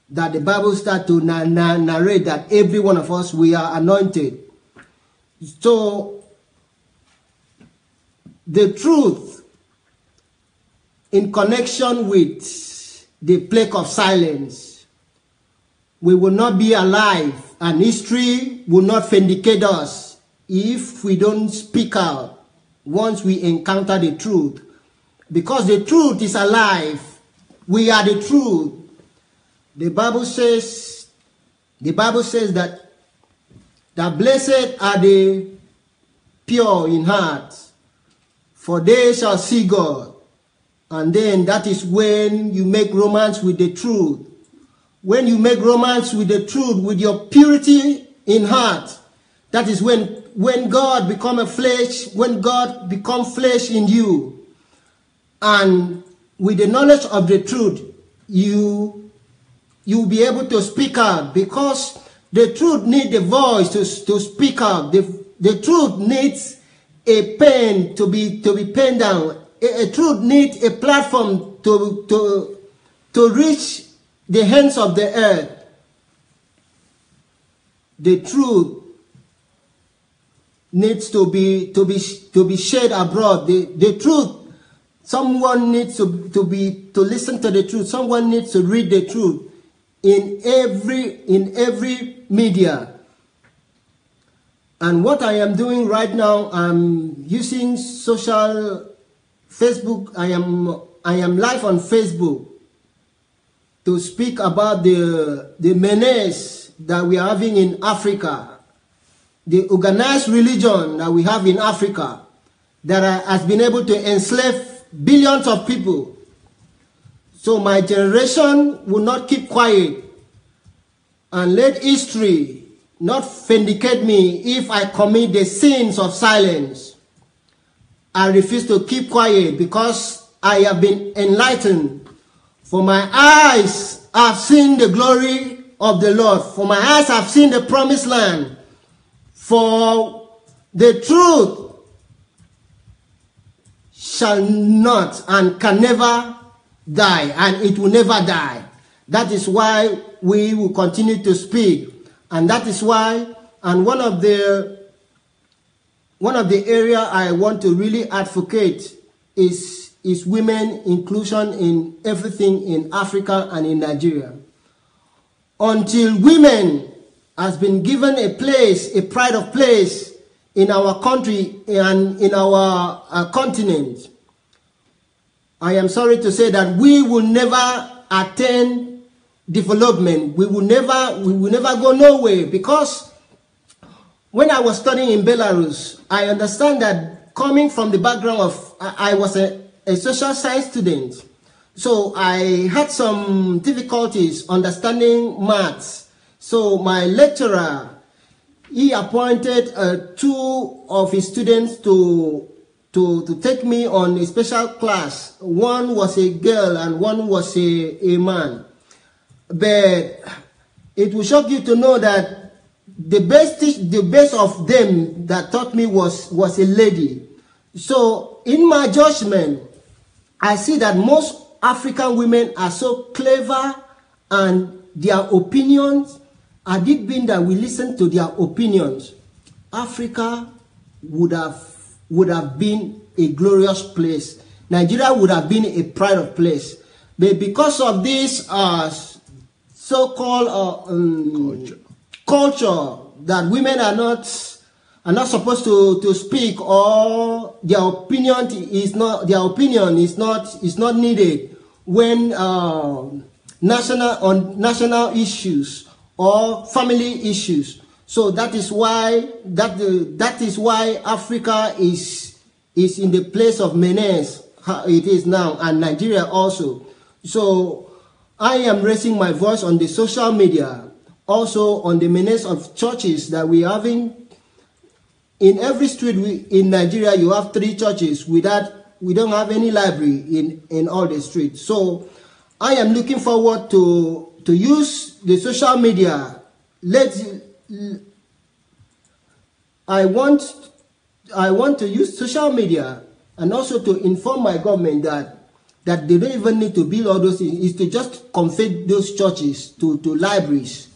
that the Bible starts to narrate that every one of us, we are anointed. So, the truth in connection with the plague of silence, we will not be alive, and history will not vindicate us if we don't speak out once we encounter the truth. Because the truth is alive. We are the truth. The Bible says that blessed are the pure in heart, for they shall see God. And then that is when you make romance with the truth. When you make romance with the truth, with your purity in heart, that is when God become a flesh, when God become flesh in you. And with the knowledge of the truth, you'll be able to speak out, because the truth needs the voice to speak out. The truth needs a pen to be penned down. A truth needs a platform to reach the hands of the earth. The truth needs to be shared abroad. The truth. Someone needs to listen to the truth. Someone needs to read the truth in every media. And what I am doing right now, I'm using social Facebook. I am live on Facebook to speak about the menace that we are having in Africa, the organized religion that we have in Africa that has been able to enslave billions of people. So my generation will not keep quiet and let history not vindicate me if I commit the sins of silence. I refuse to keep quiet because I have been enlightened. For my eyes have seen the glory of the Lord. For my eyes have seen the promised land. For the truth shall not and can never die, and it will never die. That is why we will continue to speak. And that is why, and one of the area I want to really advocate is women inclusion in everything in Africa and in Nigeria. Until women has been given a place, a pride of place in our country and in our continent, I am sorry to say that we will never attain development. We will never go nowhere, because when I was studying in Belarus, I understand that coming from the background of, I was a social science student, so I had some difficulties understanding maths. So my lecturer, he appointed two of his students to take me on a special class. One was a girl and one was a man. But it will shock you to know that the best of them that taught me was a lady. So in my judgment, I see that most African women are so clever, and their opinions, had it been that we listen to their opinions, Africa would have been a glorious place. Nigeria would have been a pride of place. But because of this so-called culture that women are not supposed to speak, or their opinion is not needed when national issues or family issues. So that is why Africa is in the place of menace it is now, and Nigeria also. So I am raising my voice on the social media, also on the menace of churches that we are having. In every street in Nigeria, you have 3 churches. We don't have any library in all the streets. So I am looking forward to use the social media. I want to use social media and also to inform my government that they don't even need to build all those things. It's to just convert those churches to libraries.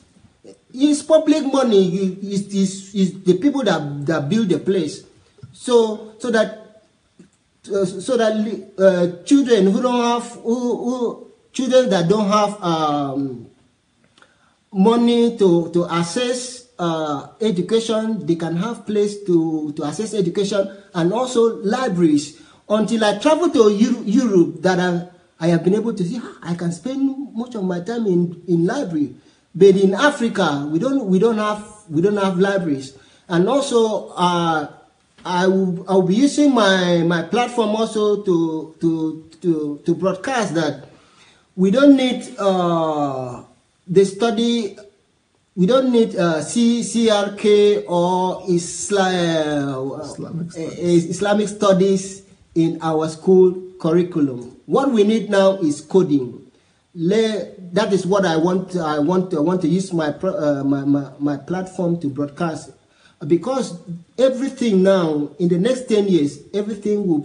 It's public money. It's the people that build the place. So that children who don't have children that don't have money to access education, they can have place to access education, and also libraries. Until I travel to Europe, that I have been able to see I can spend much of my time in library. But in Africa, we don't have libraries. And also I'll be using my platform also to broadcast that we don't need the study. We don't need CRK or Islamic studies in our school curriculum. What we need now is coding. That is what I want to use my platform to broadcast, because everything now in the next 10 years, everything will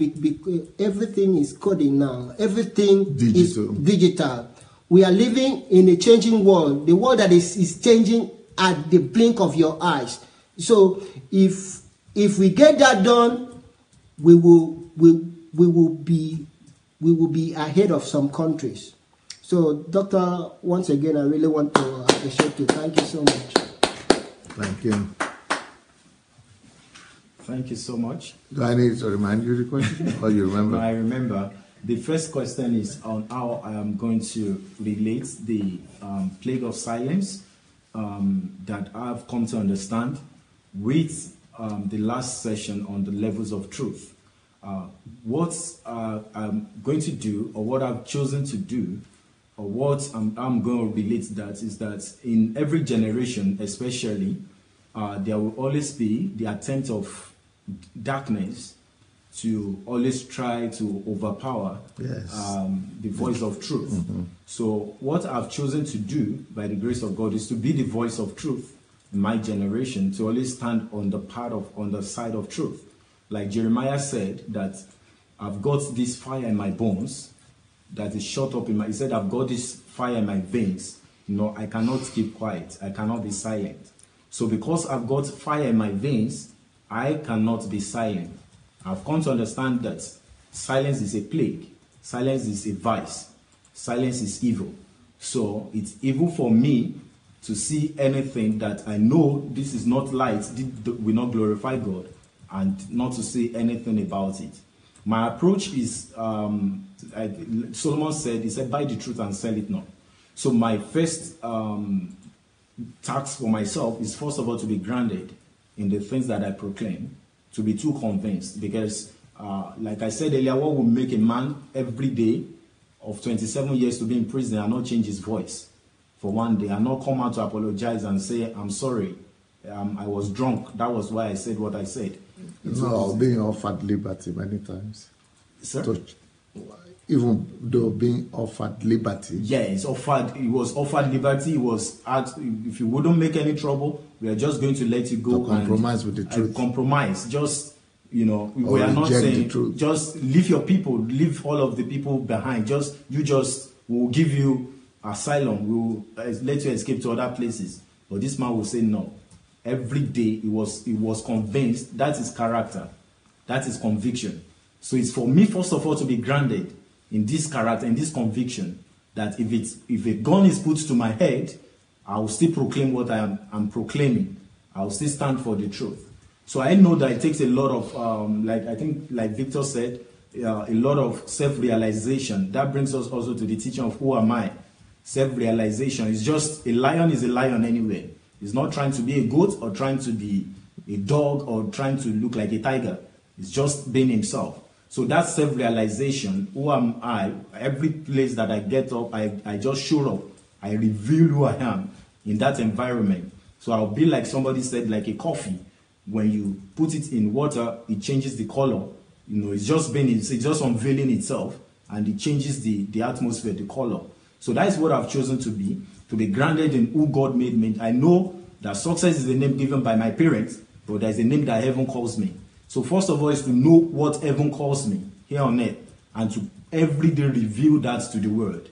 everything is coding now. Everything is digital. We are living in a changing world. The world that is changing at the blink of your eyes. So if we get that done, we will be ahead of some countries. So, Doctor, once again, I really want to appreciate you. Thank you so much. Thank you. Thank you so much. Do I need to remind you the question, or you remember? I remember. The first question is on how I am going to relate the plague of silence that I've come to understand with the last session on the levels of truth. What I'm going to do, or what I've chosen to do, or what I'm going to relate to that, is that in every generation, especially, there will always be the attempt of darkness to always try to overpower the voice of truth. So what I've chosen to do, by the grace of God, is to be the voice of truth in my generation, to always stand on the side of truth. Like Jeremiah said, that I've got this fire in my bones that is shut up he said, I've got this fire in my veins. I cannot keep quiet. I cannot be silent. So because I've got fire in my veins, I cannot be silent. I've come to understand that silence is a plague. Silence is a vice. Silence is evil. So it's evil for me to see anything that I know this is not light, will not glorify God, and not to say anything about it. My approach is, Solomon said, he said, buy the truth and sell it not. So my first task for myself is, first of all, to be grounded in the things that I proclaim, to be too convinced, because like I said earlier, what will make a man every day of 27 years to be in prison and not change his voice for one day, and not come out to apologize and say, I'm sorry, I was drunk, that was why I said what I said. Being offered liberty many times. Sir? Even though being offered liberty. Yeah, he was offered liberty. He was asked, if you wouldn't make any trouble, we are just going to let you go. To compromise with the truth. Compromise. Just, we are not saying, just leave your people, leave all of the people behind. We'll give you asylum. We'll let you escape to other places. But this man will say no. Every day he was convinced. That is character. That is conviction. So it's for me, first of all, to be grounded in this character, in this conviction, that if a gun is put to my head, I will still proclaim what I'm proclaiming. I will still stand for the truth. So I know that it takes a lot of, like Victor said, a lot of self-realization. That brings us also to the teaching of who am I? Self-realization is just, a lion is a lion anyway. He's not trying to be a goat or trying to be a dog or trying to look like a tiger. It's just being himself. So that self-realization, who am I? Every place that I get up, I just show up. I reveal who I am in that environment. So I'll be like somebody said, like a coffee. When you put it in water, it changes the color. You know, it's just unveiling itself, and it changes the atmosphere, the color. So that is what I've chosen to be grounded in who God made me. I know that success is the name given by my parents, but there's a name that heaven calls me. So first of all is to know what heaven calls me here on earth, and to every day reveal that to the world,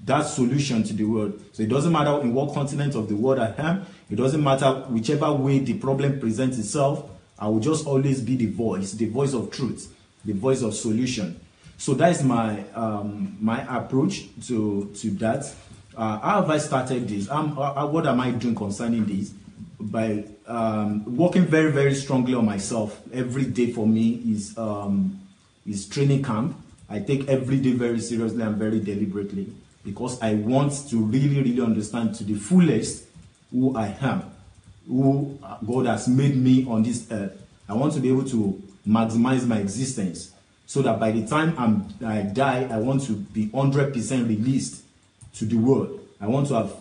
that solution to the world. So it doesn't matter in what continent of the world I am. It doesn't matter whichever way the problem presents itself. I will just always be the voice of truth, the voice of solution. So that is my my approach to that. How have I started this? What am I doing concerning this? By working very, very strongly on myself. Every day for me is training camp. I take every day very seriously and very deliberately, because I want to really, really understand to the fullest who I am, who God has made me on this earth. I want to be able to maximize my existence, so that by the time I die, I want to be 100% released to the world. I want to have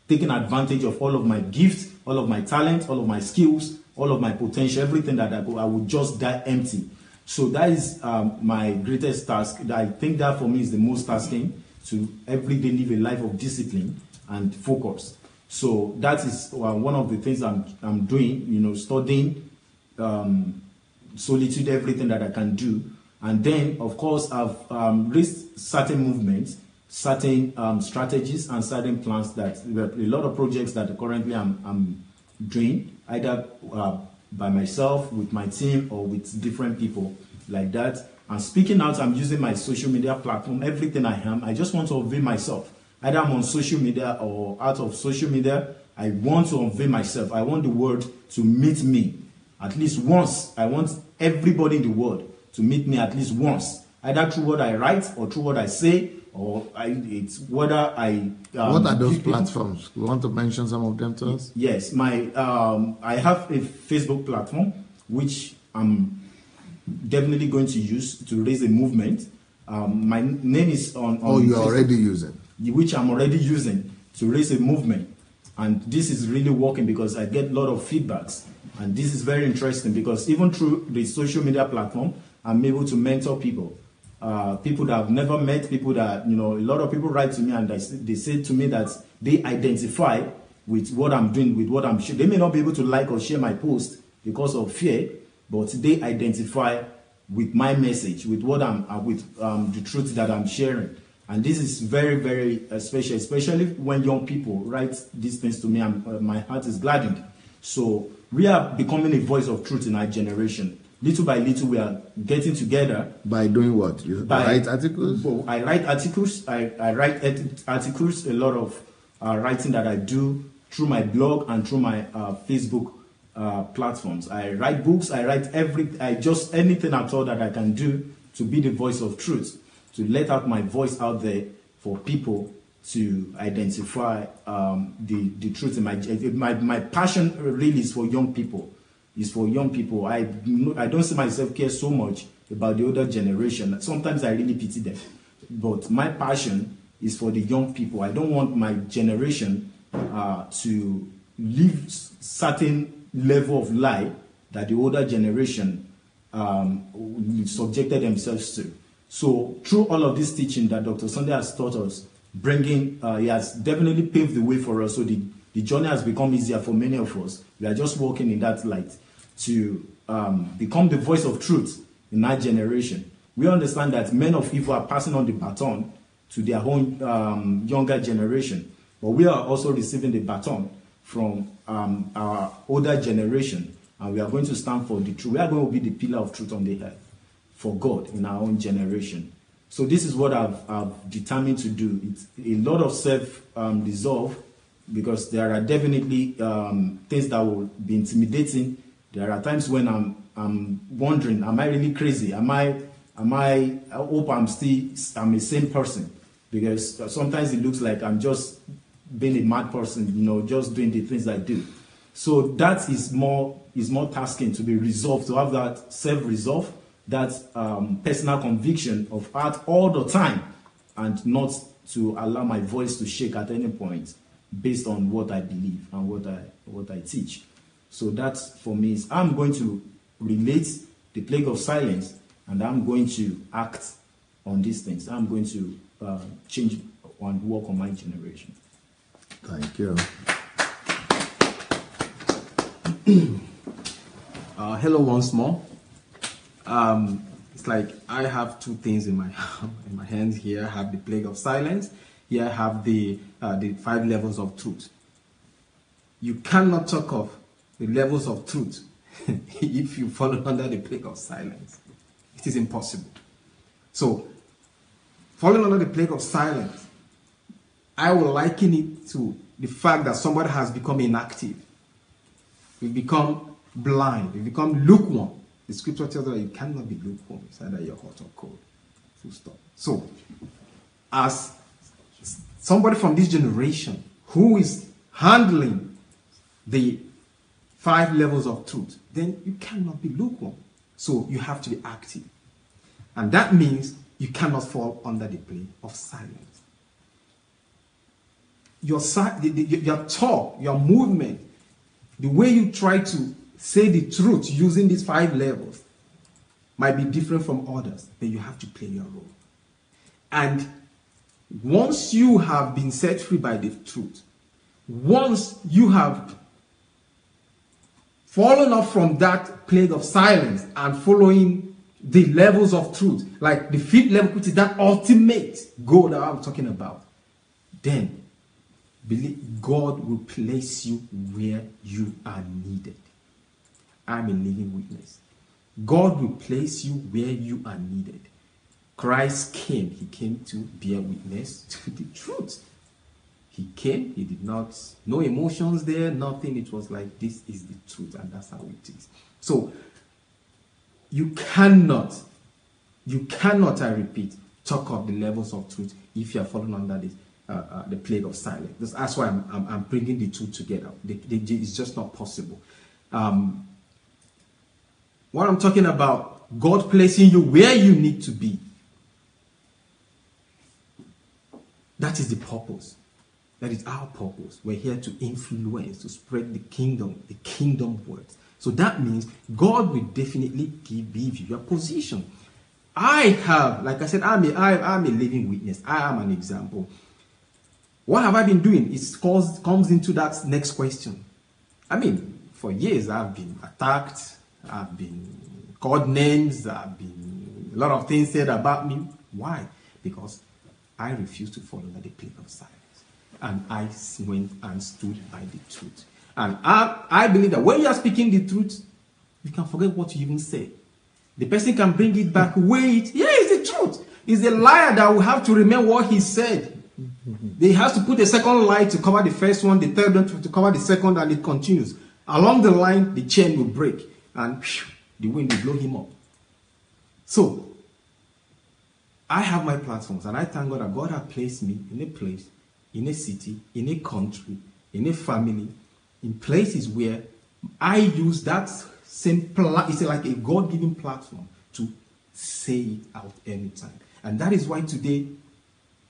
taken advantage of all of my gifts, all of my talent, all of my skills, all of my potential, everything that I would just die empty. So that is my greatest task. I think that for me is the most tasking, to every day live a life of discipline and focus. So that is one of the things I'm doing, you know, studying, solitude, everything that I can do. And then, of course, I've raised certain movements, certain strategies, and certain plans that a lot of projects that currently I'm doing, either by myself, with my team, or with different people like that. And speaking out, I'm using my social media platform, everything I am. I just want to unveil myself. Either I'm on social media or out of social media, I want to unveil myself. I want the world to meet me at least once. I want everybody in the world to meet me at least once, either through what I write or through what I say, or it's whether I... what are those platforms? You want to mention some of them to us? Yes, I have a Facebook platform, which I'm definitely going to use to raise a movement. My name is on you're Facebook, already using? Which I'm already using to raise a movement. And this is really working because I get a lot of feedbacks. And this is very interesting because even through the social media platform, I'm able to mentor people. People that I've never met, people that, you know, a lot of people write to me and they say to me that they identify with what I'm doing, with what I'm sharing. They may not be able to like or share my post because of fear, but they identify with my message, with what the truth that I'm sharing. And this is very, very special, especially when young people write these things to me, and my heart is gladdened. So we are becoming a voice of truth in our generation. Little by little, we are getting together. By doing what? You write articles? I write articles. I write articles, a lot of writing that I do through my blog and through my Facebook platforms. I write books. I write just anything at all that I can do to be the voice of truth, to let out my voice out there for people to identify the truth. My passion really is for young people. Is for young people. I don't see myself care so much about the older generation. Sometimes I really pity them. But my passion is for the young people. I don't want my generation to live certain level of life that the older generation subjected themselves to. So through all of this teaching that Dr. Sunday has taught us, he has definitely paved the way for us. So the journey has become easier for many of us. We are just walking in that light to become the voice of truth in our generation. We understand that men of evil are passing on the baton to their own younger generation, but we are also receiving the baton from our older generation, and we are going to stand for the truth. We are going to be the pillar of truth on the earth for God in our own generation. So this is what I've determined to do. It's a lot of self-resolve, because there are definitely things that will be intimidating. There are times when I'm wondering, am I really crazy? I hope I'm a sane person, because sometimes it looks like I'm just being a mad person, just doing the things I do. So that is more tasking to be resolved, to have that self-resolve, that personal conviction of art all the time, and not to allow my voice to shake at any point based on what I believe and what I teach. So that for me is, I'm going to relate the plague of silence, and I'm going to act on these things. I'm going to change and work on my generation. Thank you. Hello once more. It's like I have two things in my hands here. I have the plague of silence. Here I have the 5 levels of truth. You cannot talk of the levels of truth if you fall under the plague of silence. It is impossible. So, falling under the plague of silence, I will liken it to the fact that somebody has become inactive. We become blind. We become lukewarm. The scripture tells us that you cannot be lukewarm. It's either you're hot or cold. Full stop. So, as somebody from this generation who is handling the 5 levels of truth, then you cannot be lukewarm. So you have to be active. And that means you cannot fall under the plague of silence. Your talk, your movement, the way you try to say the truth using these 5 levels might be different from others, but you have to play your role. And once you have been set free by the truth, once you have fallen off from that plague of silence and following the levels of truth, like the 5th level, which is that ultimate goal that I'm talking about, then believe God will place you where you are needed. I'm a living witness. God will place you where you are needed. Christ came. He came to bear witness to the truth. He came. He did not, no emotions there, nothing. It was like, this is the truth, and that's how it is. So, you cannot, I repeat, talk of the levels of truth if you are falling under the plague of silence. That's why I'm bringing the two together. It's just not possible. What I'm talking about, God placing you where you need to be. That is the purpose. That is our purpose. We're here to influence, to spread the kingdom words. So that means God will definitely give you your position. I have, like I said, I'm a living witness. I am an example. What have I been doing? It comes into that next question. I mean, for years I've been attacked. I've been called names. I've been a lot of things said about me. Why? Because I refused to fall under the plague of silence. And I went and stood by the truth. And I believe that when you are speaking the truth, you can forget what you even said. The person can bring it back, weigh it. Yeah, it's the truth. It's the liar that will have to remember what he said. They have to put a second lie to cover the first one, the third one to cover the second, and it continues. Along the line, the chain will break, and the wind will blow him up. So, I have my platforms, and I thank God that God has placed me in a place, in a city, in a country, in a family, in places where I use that same it's like a God-given platform to say it out anytime. And that is why today,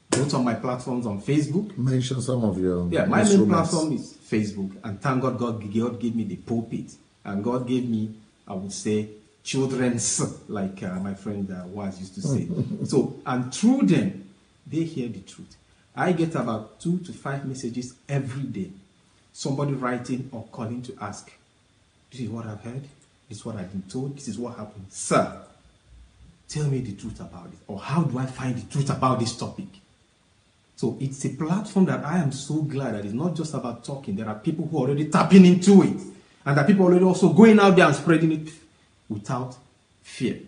both on my platforms on Facebook. Mention some of your my main platform is Facebook. And thank God, God gave me the pulpit. And God gave me, I would say, children's, like my friend Waz used to say. So, and through them, they hear the truth. I get about 2 to 5 messages every day. Somebody writing or calling to ask, this is what I've heard, this is what I've been told, this is what happened. Sir, tell me the truth about it. Or how do I find the truth about this topic? So it's a platform that I am so glad that it's not just about talking. There are people who are already tapping into it. And there are people already also going out there and spreading it without fear.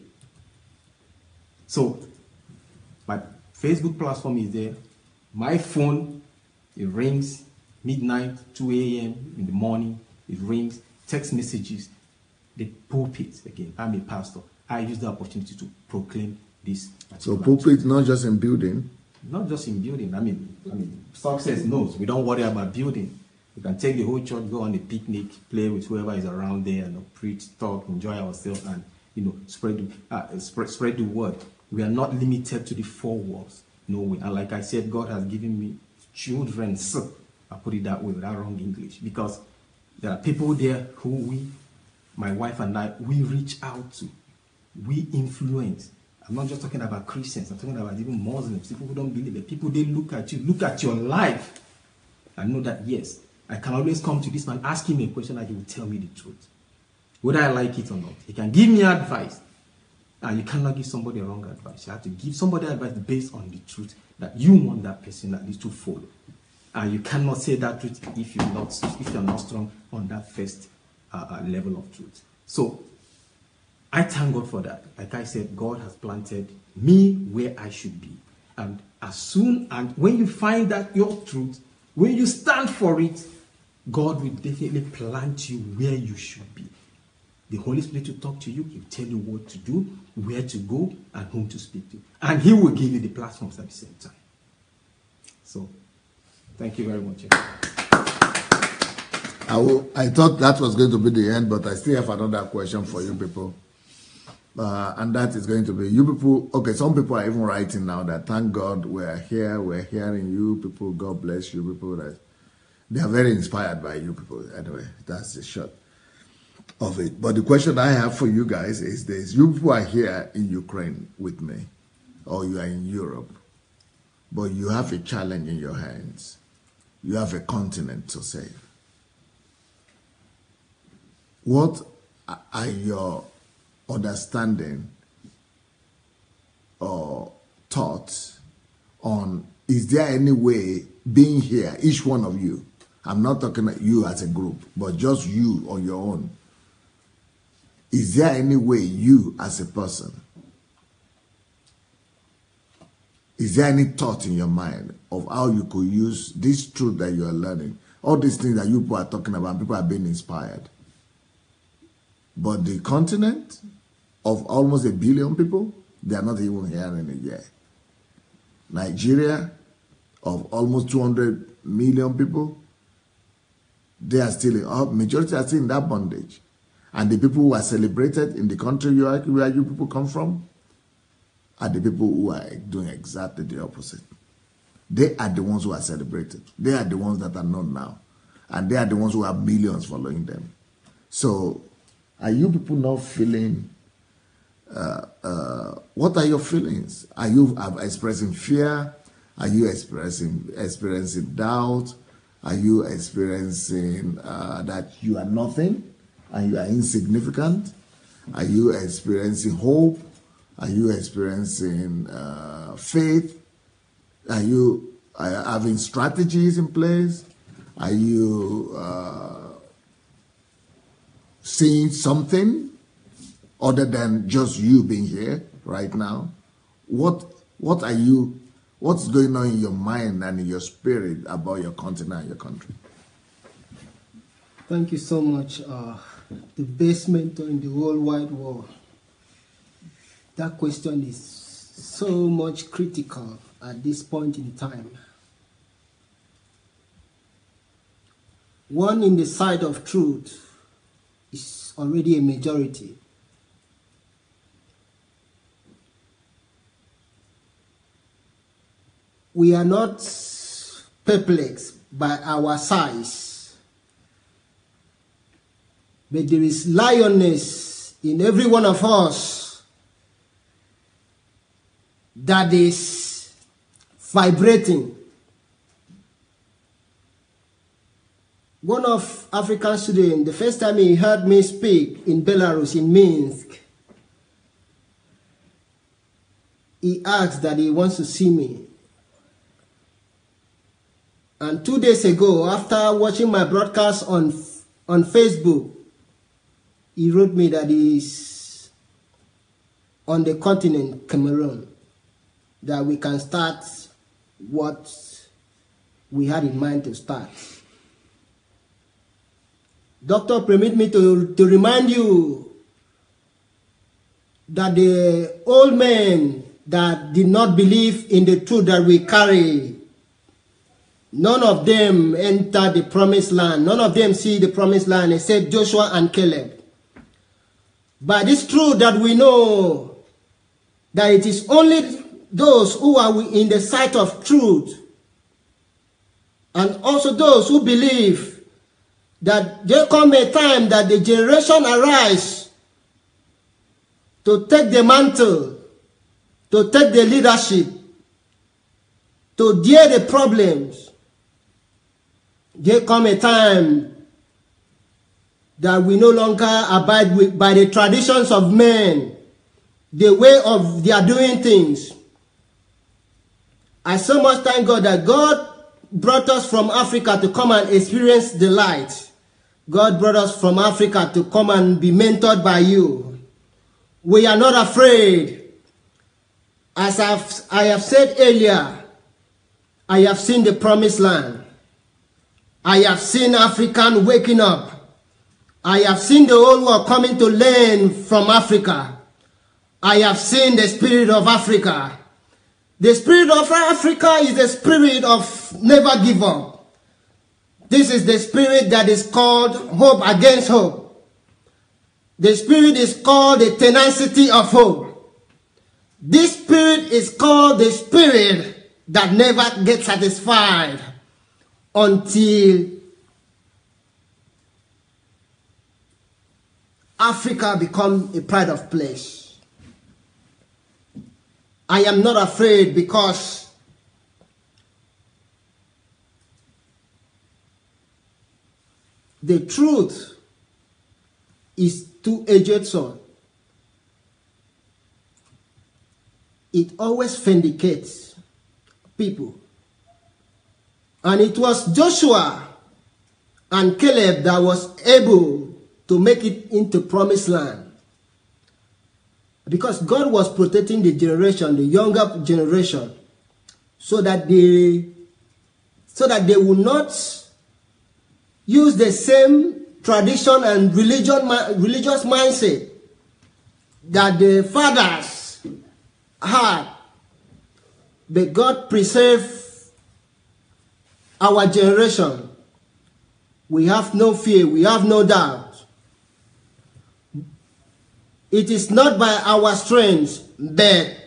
So my Facebook platform is there. My phone, it rings midnight, 2 a.m. in the morning, it rings, text messages, the pulpit. Again, I'm a pastor. I use the opportunity to proclaim this. So pulpit, not just in building. Not just in building. I mean, success knows. We don't worry about building. We can take the whole church, go on a picnic, play with whoever is around there, and preach, talk, enjoy ourselves, and spread the word. We are not limited to the 4 walls. No way. And like I said, God has given me children. I put it that way without wrong English, because there are people there who my wife and I, we reach out to, we influence. I'm not just talking about Christians. I'm talking about even Muslims, people who don't believe it. People, they look at you, look at your life, and know that, yes, I can always come to this man, ask him a question, and he will tell me the truth. Whether I like it or not. He can give me advice. And you cannot give somebody wrong advice. You have to give somebody advice based on the truth that you want that person at least to follow. And you cannot say that truth if you're not strong on that first level of truth. So I thank God for that. Like I said, God has planted me where I should be. And when you find that your truth, when you stand for it, God will definitely plant you where you should be. The Holy Spirit will talk to you. He will tell you what to do, where to go, and whom to speak to. And He will give you the platforms at the same time. So, thank you very much. I thought that was going to be the end, but I still have another question for you people. And that is going to be, you people, okay, some people are even writing now that, thank God we're here, we're hearing you people, God bless you people. They are very inspired by you people. Anyway, that's the short of it. But the question I have for you guys is this: you people are here in Ukraine with me, or you are in Europe, but you have a challenge in your hands. You have a continent to save. What are your understanding or thoughts on, is there any way being here, each one of you, I'm not talking about you as a group, but just you on your own, is there any way you as a person, is there any thought in your mind of how you could use this truth that you are learning, all these things that you people are talking about, people are being inspired, but the continent of almost 1 billion people, they are not even hearing it yet. Nigeria, of almost 200 million people, they are still, majority are still in that bondage. And the people who are celebrated in the country where you people come from are the people who are doing exactly the opposite. They are the ones who are celebrated. They are the ones that are known now. And they are the ones who have millions following them. So, are you people not feeling, what are your feelings? Are you expressing fear? Are you experiencing doubt? Are you experiencing that you are nothing and you are insignificant? Are you experiencing hope? Are you experiencing faith? Are you having strategies in place? Are you seeing something other than just you being here right now? What's going on in your mind and in your spirit about your continent and your country? Thank you so much. The best mentor in the whole wide world. That question is so much critical at this point in time. One in the side of truth is already a majority. We are not perplexed by our size, but there is lioness in every one of us that is vibrating. One of African students, the first time he heard me speak in Belarus, in Minsk, he asked that he wants to see me. And 2 days ago, after watching my broadcast on Facebook, he wrote me that he's on the continent, Cameroon, that we can start what we had in mind to start. Doctor, permit me to remind you that the old men that did not believe in the truth that we carry, none of them entered the promised land. None of them see the promised land except Joshua and Caleb. By this truth that we know that it is only those who are in the sight of truth, and also those who believe that there come a time that the generation arise to take the mantle, to take the leadership, to deal the problems. There come a time that we no longer abide by the traditions of men, the way of their doing things. I so much thank God that God brought us from Africa to come and experience the light. God brought us from Africa to come and be mentored by you. We are not afraid. As I have said earlier, I have seen the promised land. I have seen African waking up. I have seen the whole world coming to learn from Africa. I have seen the spirit of Africa. The spirit of Africa is the spirit of never give up. This is the spirit that is called hope against hope. The spirit is called the tenacity of hope. This spirit is called the spirit that never gets satisfied until Africa becomes a pride of place. I am not afraid because the truth is two-edged sword. It always vindicates people. And it was Joshua and Caleb that was able to make it into promised land. Because God was protecting the generation, the younger generation, so that they would not use the same tradition and religious mindset that the fathers had. But God preserved our generation. We have no fear, we have no doubt. It is not by our strength, but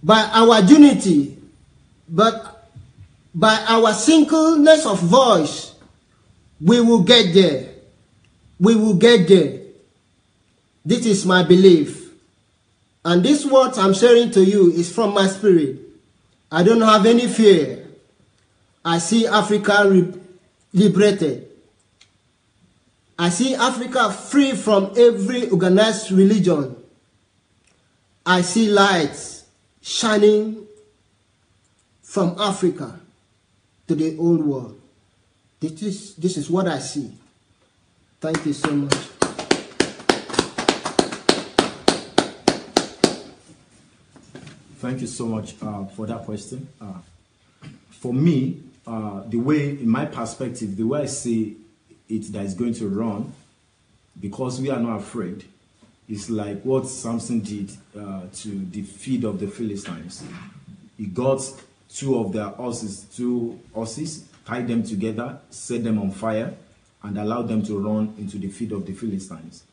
by our unity, but by our singleness of voice, we will get there. We will get there. This is my belief. And this words I'm sharing to you is from my spirit. I don't have any fear. I see Africa liberated. I see Africa free from every organized religion. I see lights shining from Africa to the old world. This is what I see. Thank you so much. Thank you so much for that question. For me, the way, in my perspective, the way I see it that is going to run, because we are not afraid, is like what Samson did to the feet of the Philistines. He got two horses, tied them together, set them on fire, and allowed them to run into the feet of the Philistines.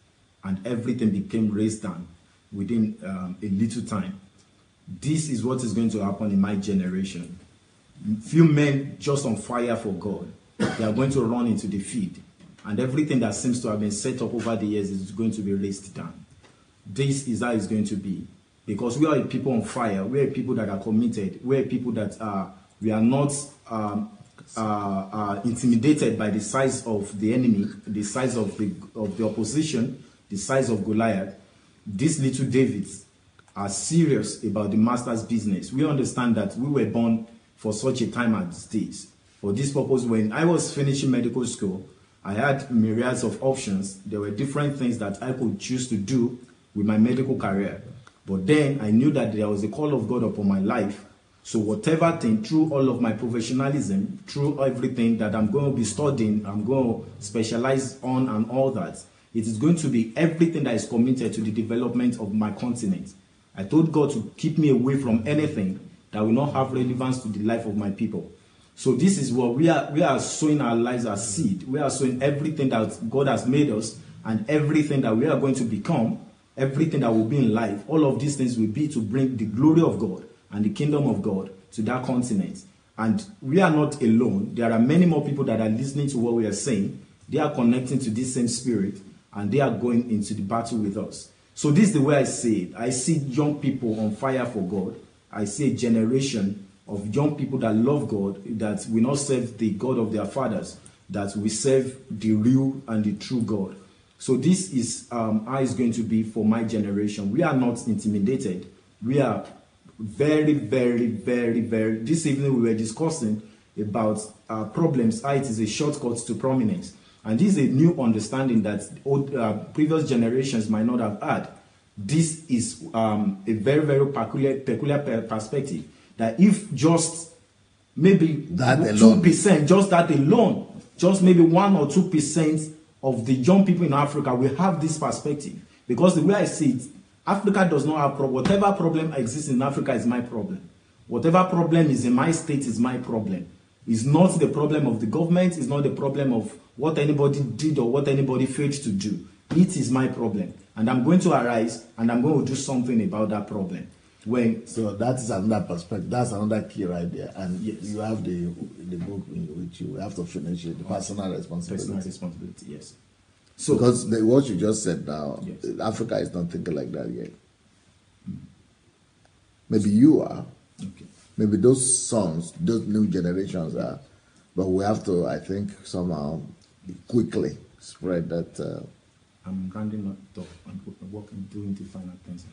And everything became raised down within a little time. This is what is going to happen in my generation. Few men just on fire for God, they are going to run into the field, and everything that seems to have been set up over the years is going to be raised down. This is how it's going to be, because we are people on fire. We are people that are committed. We are people that we are not intimidated by the size of the enemy, the size of the opposition, the size of Goliath. These little Davids are serious about the master's business. We understand that we were born for such a time as this. For this purpose, when I was finishing medical school, I had myriads of options. There were different things that I could choose to do with my medical career. But then I knew that there was a call of God upon my life, So whatever thing, through all of my professionalism, through everything that I'm going to be studying, I'm going to specialize on and all that, it is going to be everything that is committed to the development of my continent. I told God to keep me away from anything that will not have relevance to the life of my people. So this is what we are sowing our lives as seed. We are sowing everything that God has made us and everything that we are going to become, everything that will be in life. All of these things will be to bring the glory of God and the kingdom of God to that continent. And we are not alone. There are many more people that are listening to what we are saying. They are connecting to this same spirit and they are going into the battle with us. So this is the way I see it. I see young people on fire for God. I see a generation of young people that love God, that will not serve the God of their fathers, that will serve the real and the true God. So this is how it's going to be for my generation. We are not intimidated. We are very, very, very, very... This evening we were discussing about problems, how it is a shortcut to prominence. And this is a new understanding that previous generations might not have had. This is a very, very peculiar perspective. That if just maybe that 2%, just that alone, just maybe 1 or 2% of the young people in Africa will have this perspective. Because the way I see it, Africa does not have problem. Whatever problem exists in Africa is my problem. Whatever problem is in my state is my problem. It's not the problem of the government. It's not the problem of what anybody did or what anybody failed to do. It is my problem. And I'm going to arise and I'm going to do something about that problem. So that is another perspective. That's another key right there. And yes, you have the book in which you have to finish it, the personal responsibility. Personal responsibility, yes. So because what you just said now, yes, Africa is not thinking like that yet. Maybe you are. Okay. Maybe those sons, those new generations are. But we have to, I think, somehow quickly spread that. I'm rounding up and working, doing the final things.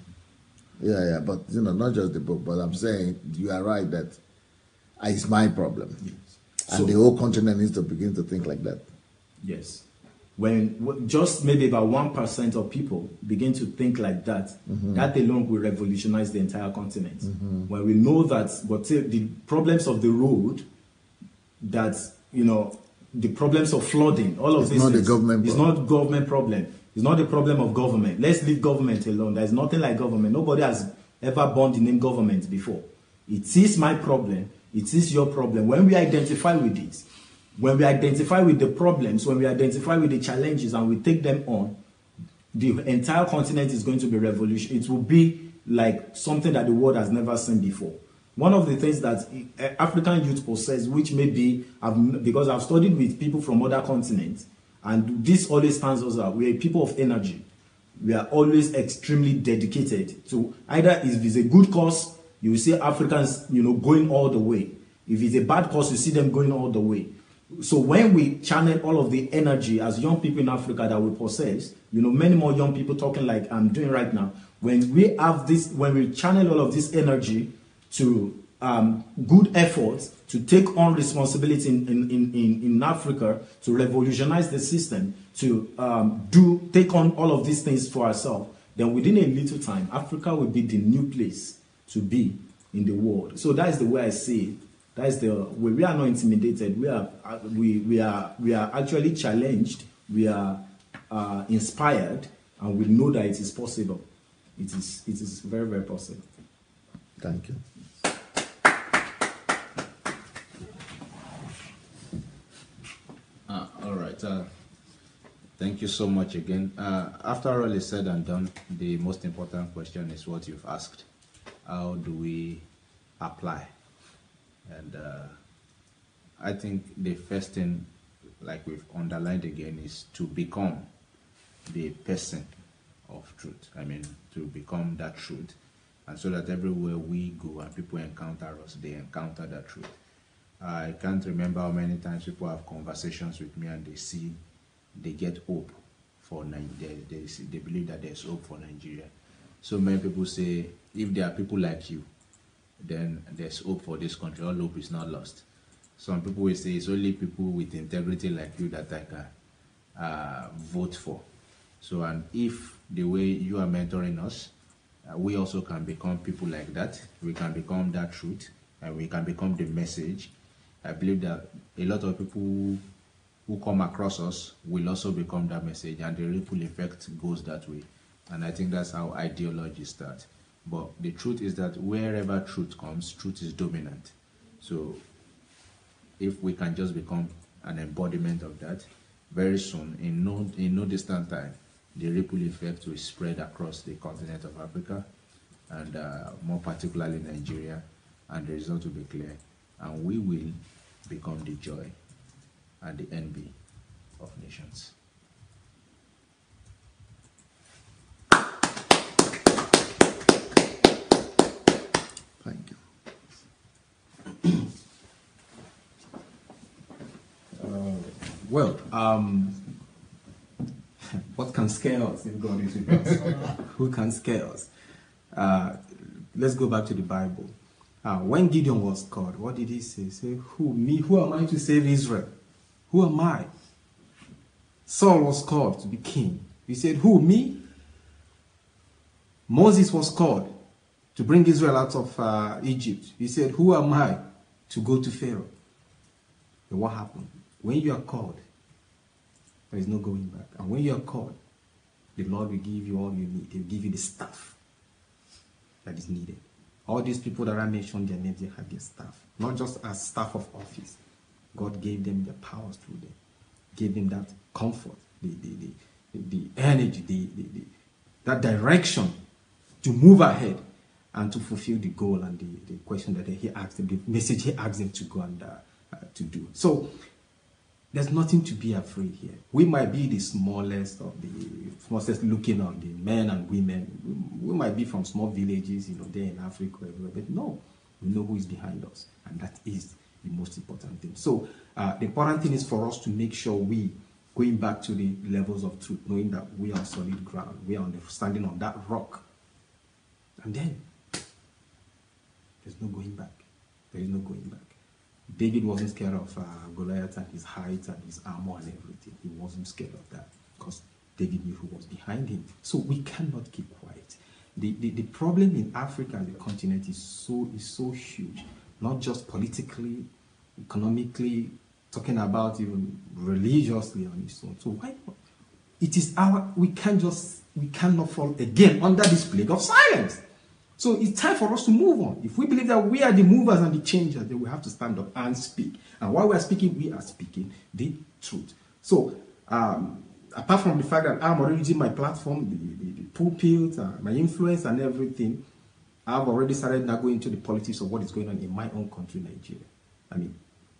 Yeah, but not just the book, but I'm saying you are right that it's my problem. Yes. And the whole continent needs to begin to think like that. Yes. When just maybe about 1% of people begin to think like that, that alone will revolutionize the entire continent. When we know that, but the problems of the road, that, the problems of flooding, all of this not the government it's problem. not government problem. It's not the problem of government. Let's leave government alone. There's nothing like government. Nobody has ever borne the name government before. It is my problem. It is your problem. When we identify with it, when we identify with the problems, when we identify with the challenges and we take them on, the entire continent is going to be revolution. It will be like something that the world has never seen before. One of the things that African youth possess, which maybe, because I've studied with people from other continents, and this always stands us out. We are people of energy. We are always extremely dedicated to either if it's a good cause, you will see Africans, going all the way. If it's a bad cause, you see them going all the way. So when we channel all of the energy as young people in Africa that we possess, many more young people talking like I'm doing right now. When we have this, when we channel all of this energy to good efforts to take on responsibility in Africa, to revolutionize the system, to take on all of these things for ourselves, then within a little time, Africa will be the new place to be in the world. So that is the way I see it. That is the way. We are not intimidated. We are actually challenged. We are inspired, and we know that it is possible. It is very, very possible. Thank you. All right. Thank you so much again. After all is said and done, the most important question is what you've asked. How do we apply? And I think the first thing, like we've underlined again, is to become the person of truth. I mean, to become that truth. And so that everywhere we go and people encounter us, they encounter that truth. I can't remember how many times people have conversations with me and they get hope for Nigeria. They believe that there's hope for Nigeria. So many people say, if there are people like you, then there's hope for this country. All hope is not lost. Some people will say it's only people with integrity like you that I can vote for. So, and if the way you are mentoring us, we also can become people like that. We can become that truth. and we can become the message, I believe that a lot of people who come across us will also become that message, and the ripple effect goes that way. And I think that's how ideology starts. But the truth is that wherever truth comes, truth is dominant. So if we can just become an embodiment of that, very soon, in no distant time, the ripple effect will spread across the continent of Africa, and more particularly Nigeria, and the result will be clear. And we will become the joy and the envy of nations. Thank you. Well, what can scare us if God is with us? Who can scare us? Let's go back to the Bible. When Gideon was called, what did he say? He said, who, me? Who am I to save Israel? Who am I? Saul was called to be king. He said, who, me? Moses was called to bring Israel out of Egypt. He said, who am I to go to Pharaoh? And what happened? When you are called, there is no going back. And when you are called, the Lord will give you all you need. He will give you the staff that is needed. All these people that I mentioned, their names, they have their staff. Not just as staff of office. God gave them the powers through them. Gave them that comfort, the energy, that direction to move ahead and to fulfill the goal and the question that he asked them, the message he asked them to go and to do. So there's nothing to be afraid here. We might be the smallest looking on the men and women. We might be from small villages, there in Africa, everywhere. But no, we know who is behind us, and that is the most important thing. So the important thing is for us to make sure we going back to the levels of truth, knowing that we are solid ground, we are standing on that rock, and then there's no going back. There is no going back. David wasn't scared of Goliath and his height and his armor and everything. He wasn't scared of that because David knew who was behind him. So we cannot keep quiet. The problem in Africa and the continent is so huge, not just politically, economically, talking about even religiously on its own. So why not? It is we cannot fall again under this plague of silence. So it's time for us to move on. If we believe that we are the movers and the changers, then we have to stand up and speak. And while we are speaking, we are speaking the truth. So apart from the fact that I'm already using my platform, the pulpit, my influence and everything, I've already started now going into the politics of what is going on in my own country, Nigeria. I mean,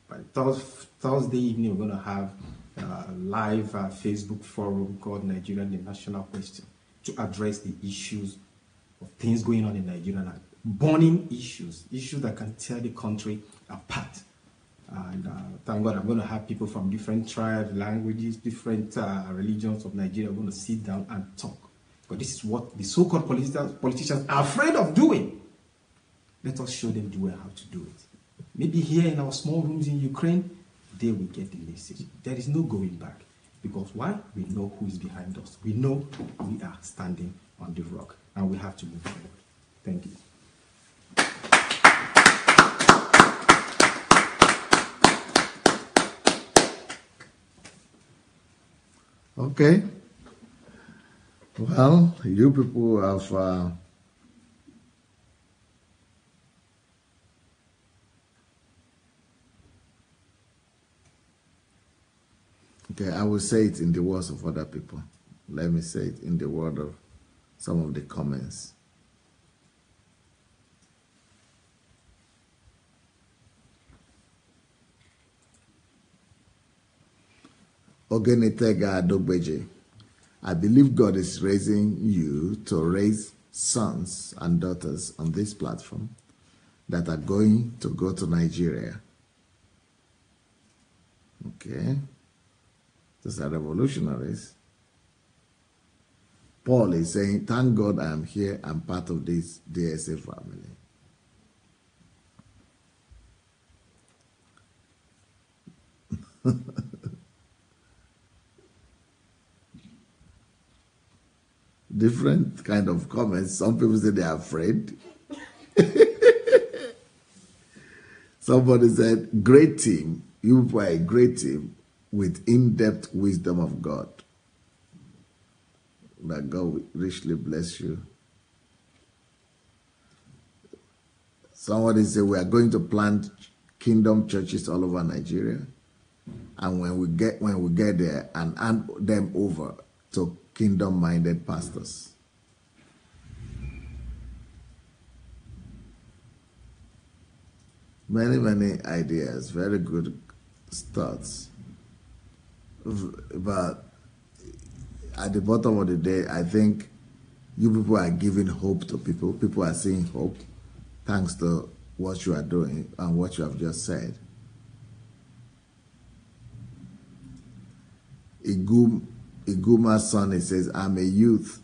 by Thursday evening, we're going to have a live Facebook forum called Nigeria the National Question to address the issues of things going on in Nigeria now. Burning issues that can tear the country apart. And thank God I'm going to have people from different tribes, languages, different religions of Nigeria going to sit down and talk. But this is what the so-called politicians are afraid of doing. Let us show them the way how to do it. Maybe here in our small rooms in Ukraine, they will get the message. There is no going back. Because why? We know who is behind us. We know we are standing on the rock. And we have to move forward. Thank you. Okay. Well, you people have okay, I will say it in the words of other people. Let me say it in the word of some of the comments. Ogenetega Adogbeje, I believe God is raising you to raise sons and daughters on this platform that are going to go to Nigeria. Okay. These are revolutionaries. Paul is saying, thank God I am here. I'm part of this DSA family. Different kind of comments. Some people say they are afraid. Somebody said, great team. You were a great team with in-depth wisdom of God. That God will richly bless you. Somebody said, we are going to plant kingdom churches all over Nigeria. And when we get there, and hand them over to kingdom-minded pastors. Many ideas, very good starts. But at the bottom of the day, I think you people are giving hope to people. People are seeing hope thanks to what you are doing and what you have just said. Iguma's son, he says, I'm a youth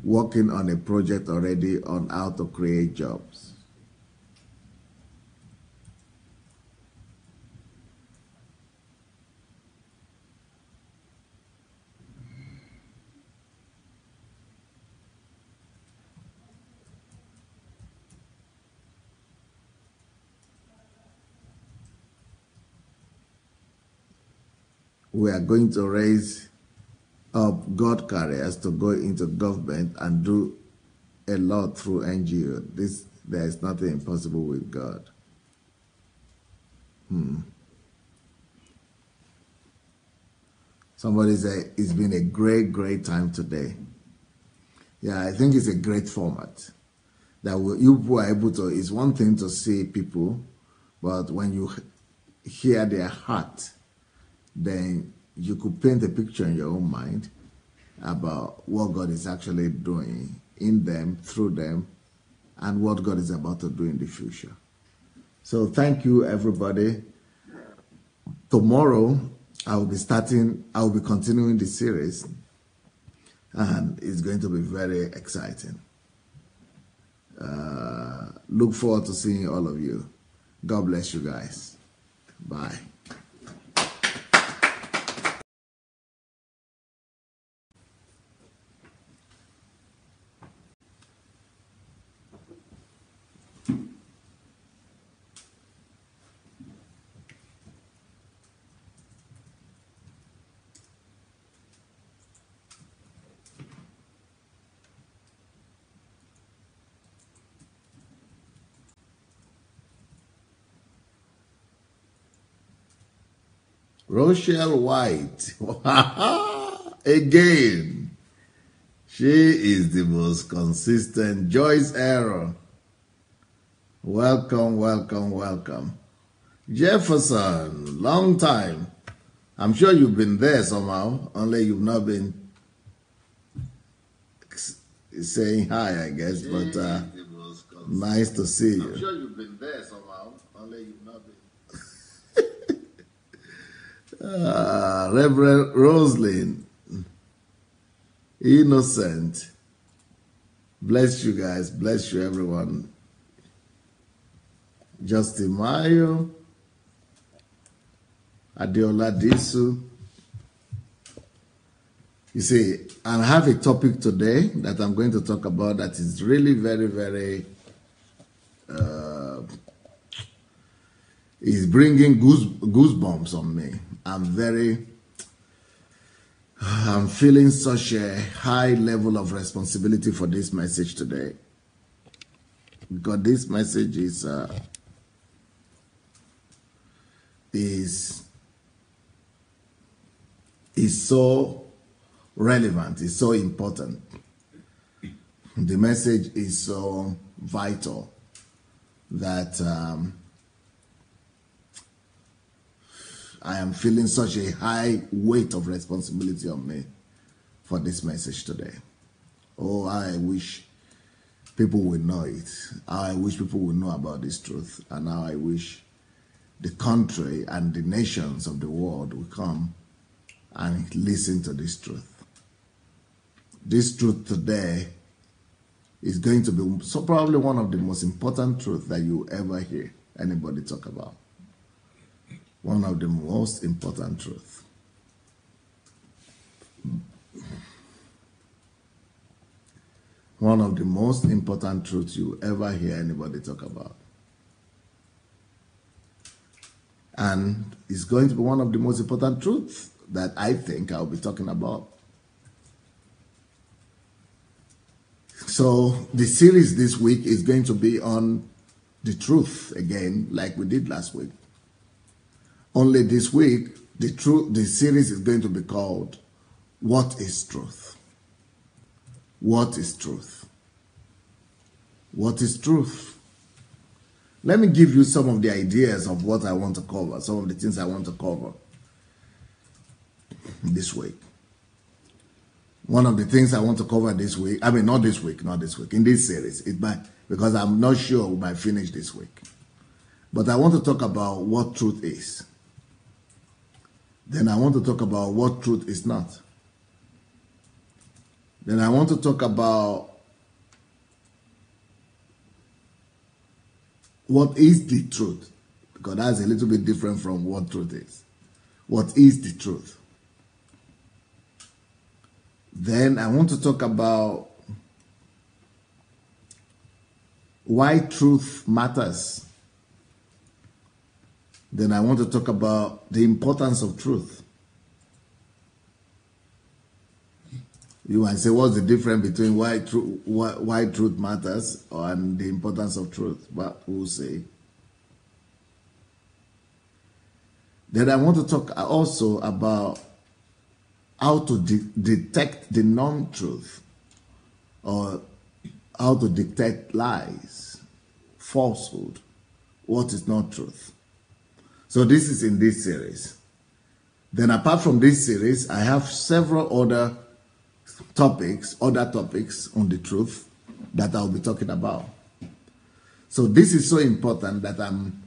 working on a project already on how to create jobs. We are going to raise up God carriers to go into government and do a lot through NGO. There is nothing impossible with God. Somebody said, it's been a great time today. Yeah, I think it's a great format. That you are able to, it's one thing to see people, but when you hear their heart, then you could paint a picture in your own mind about what God is actually doing in them, through them, and what God is about to do in the future. So thank you, everybody. Tomorrow, I will be continuing the series, and it's going to be very exciting. Look forward to seeing all of you. God bless you guys. Bye. Rochelle White, again, she is the most consistent. Joyce Arrow, welcome. Jefferson, long time. I'm sure you've been there somehow, only you've not been saying hi, I guess, but nice to see you. I'm sure you've been there somehow, only you've not been. Reverend Roslyn, Innocent, bless you guys, bless you everyone. Justin Mayo, Adeola Disu. You see, I have a topic today that I'm going to talk about that is really very is bringing goosebumps on me. I'm feeling such a high level of responsibility for this message today. Because this message is so relevant, it's so important. The message is so vital that I am feeling such a high weight of responsibility on me for this message today. Oh, I wish people would know it. I wish people would know about this truth. And now I wish the country and the nations of the world will come and listen to this truth. This truth today is going to be probably one of the most important truths that you ever hear anybody talk about. One of the most important truths. One of the most important truths you ever hear anybody talk about. And it's going to be one of the most important truths that I think I'll be talking about. So the series this week is going to be on the truth again, like we did last week. Only this week, the series is going to be called, What is Truth? What is truth? What is truth? Let me give you some of the ideas of what I want to cover, some of the things I want to cover this week. One of the things I want to cover this week, not this week, in this series, because I'm not sure we might finish this week. But I want to talk about what truth is. Then I want to talk about what truth is not. Then I want to talk about what is the truth, because that's a little bit different from what truth is. What is the truth? Then I want to talk about why truth matters. Then I want to talk about the importance of truth. You might say, what's the difference between why truth matters and the importance of truth? But we'll see. Then I want to talk also about how to detect the non-truth, or how to detect lies, falsehood, what is not truth. So this is in this series. Then apart from this series, I have several other topics on the truth that I'll be talking about. So this is so important that I'm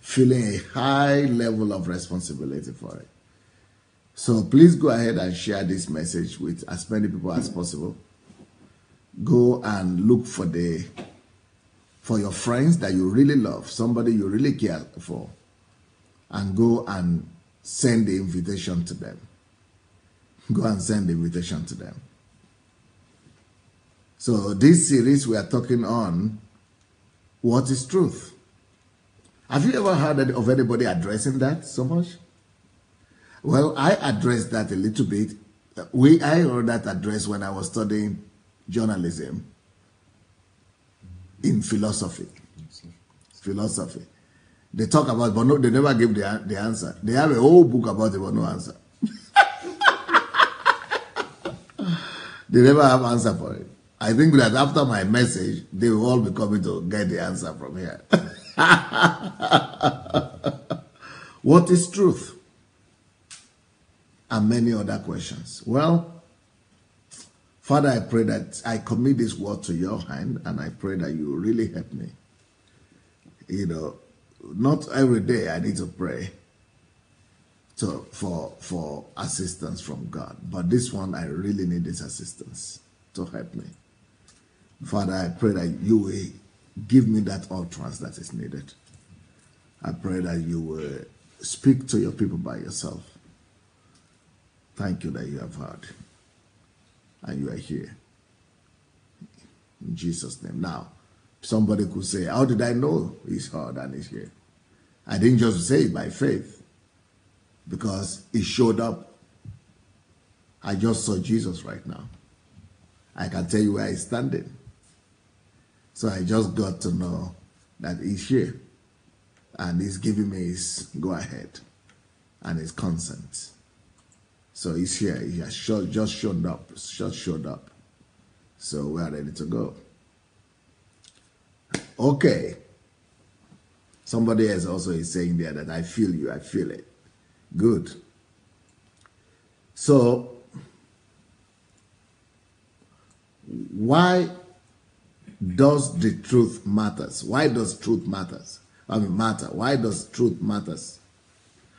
feeling a high level of responsibility for it. So please go ahead and share this message with as many people as possible. Go and look for your friends that you really love, somebody you really care for, and go and send the invitation to them. Go and send the invitation to them. So this series we are talking on what is truth. Have you ever heard of anybody addressing that so much? Well, I addressed that a little bit. I heard that address when I was studying journalism in philosophy. They talk about, but no, they never give the answer. They have a whole book about it, but no answer. They never have answer for it. I think that after my message, they will all be coming to get the answer from here. What is truth? And many other questions. Well, Father, I pray that I commit this word to your hand, and I pray that you really help me. Not every day I need to pray for assistance from God, but this one I really need this assistance to help me. Father, I pray that you will give me that utterance that is needed. I pray that you will speak to your people by yourself. Thank you that you have heard and you are here. In Jesus' name. Now, somebody could say, how did I know he's heard and he's here? I didn't just say it by faith, because he showed up. I just saw Jesus right now. I can tell you where he's standing. So I just got to know that he's here, and he's giving me his go-ahead and his consent. So he's here. He has just showed up. So we are ready to go. Okay. Somebody else also is saying there that I feel you. I feel it. Good. So why does the truth matters? Why does truth matters? Matter. Why does truth matters?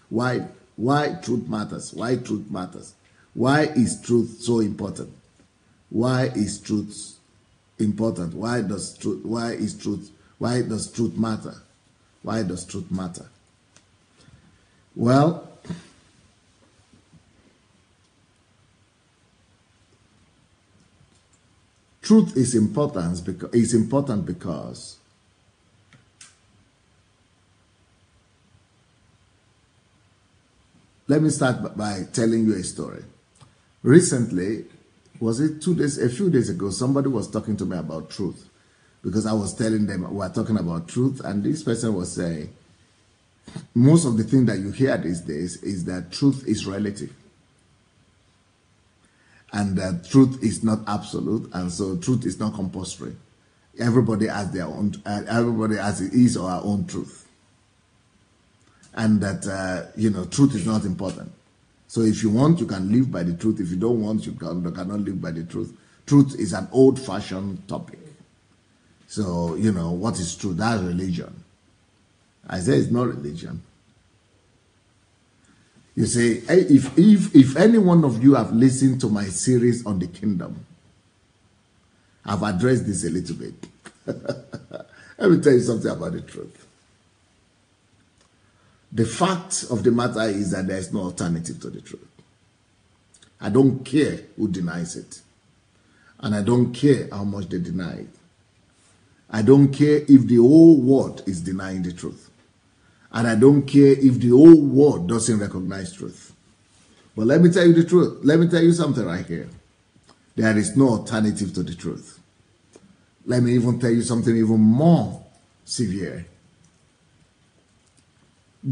Why truth matters? Why truth matters? Why is truth so important? Why is truth important? Why does truth matter? Why does truth matter? Well, truth is important because let me start by telling you a story. Recently, was it a few days ago, somebody was talking to me about truth, because I was telling them we are talking about truth, and this person was saying, most of the thing that you hear these days is that truth is relative, and that truth is not absolute, and so truth is not compulsory. Everybody has their own, everybody has his or her own truth, and that truth is not important. So if you want, you can live by the truth. If you don't want, you cannot live by the truth. Truth is an old-fashioned topic. So, what is truth? That's religion. I say it's not religion. You see, if any one of you have listened to my series on the kingdom, I've addressed this a little bit. Let me tell you something about the truth. The fact of the matter is that there is no alternative to the truth. I don't care who denies it. And I don't care how much they deny it. I don't care if the whole world is denying the truth. And I don't care if the whole world doesn't recognize truth. But let me tell you the truth. Let me tell you something right here. There is no alternative to the truth. Let me even tell you something even more severe.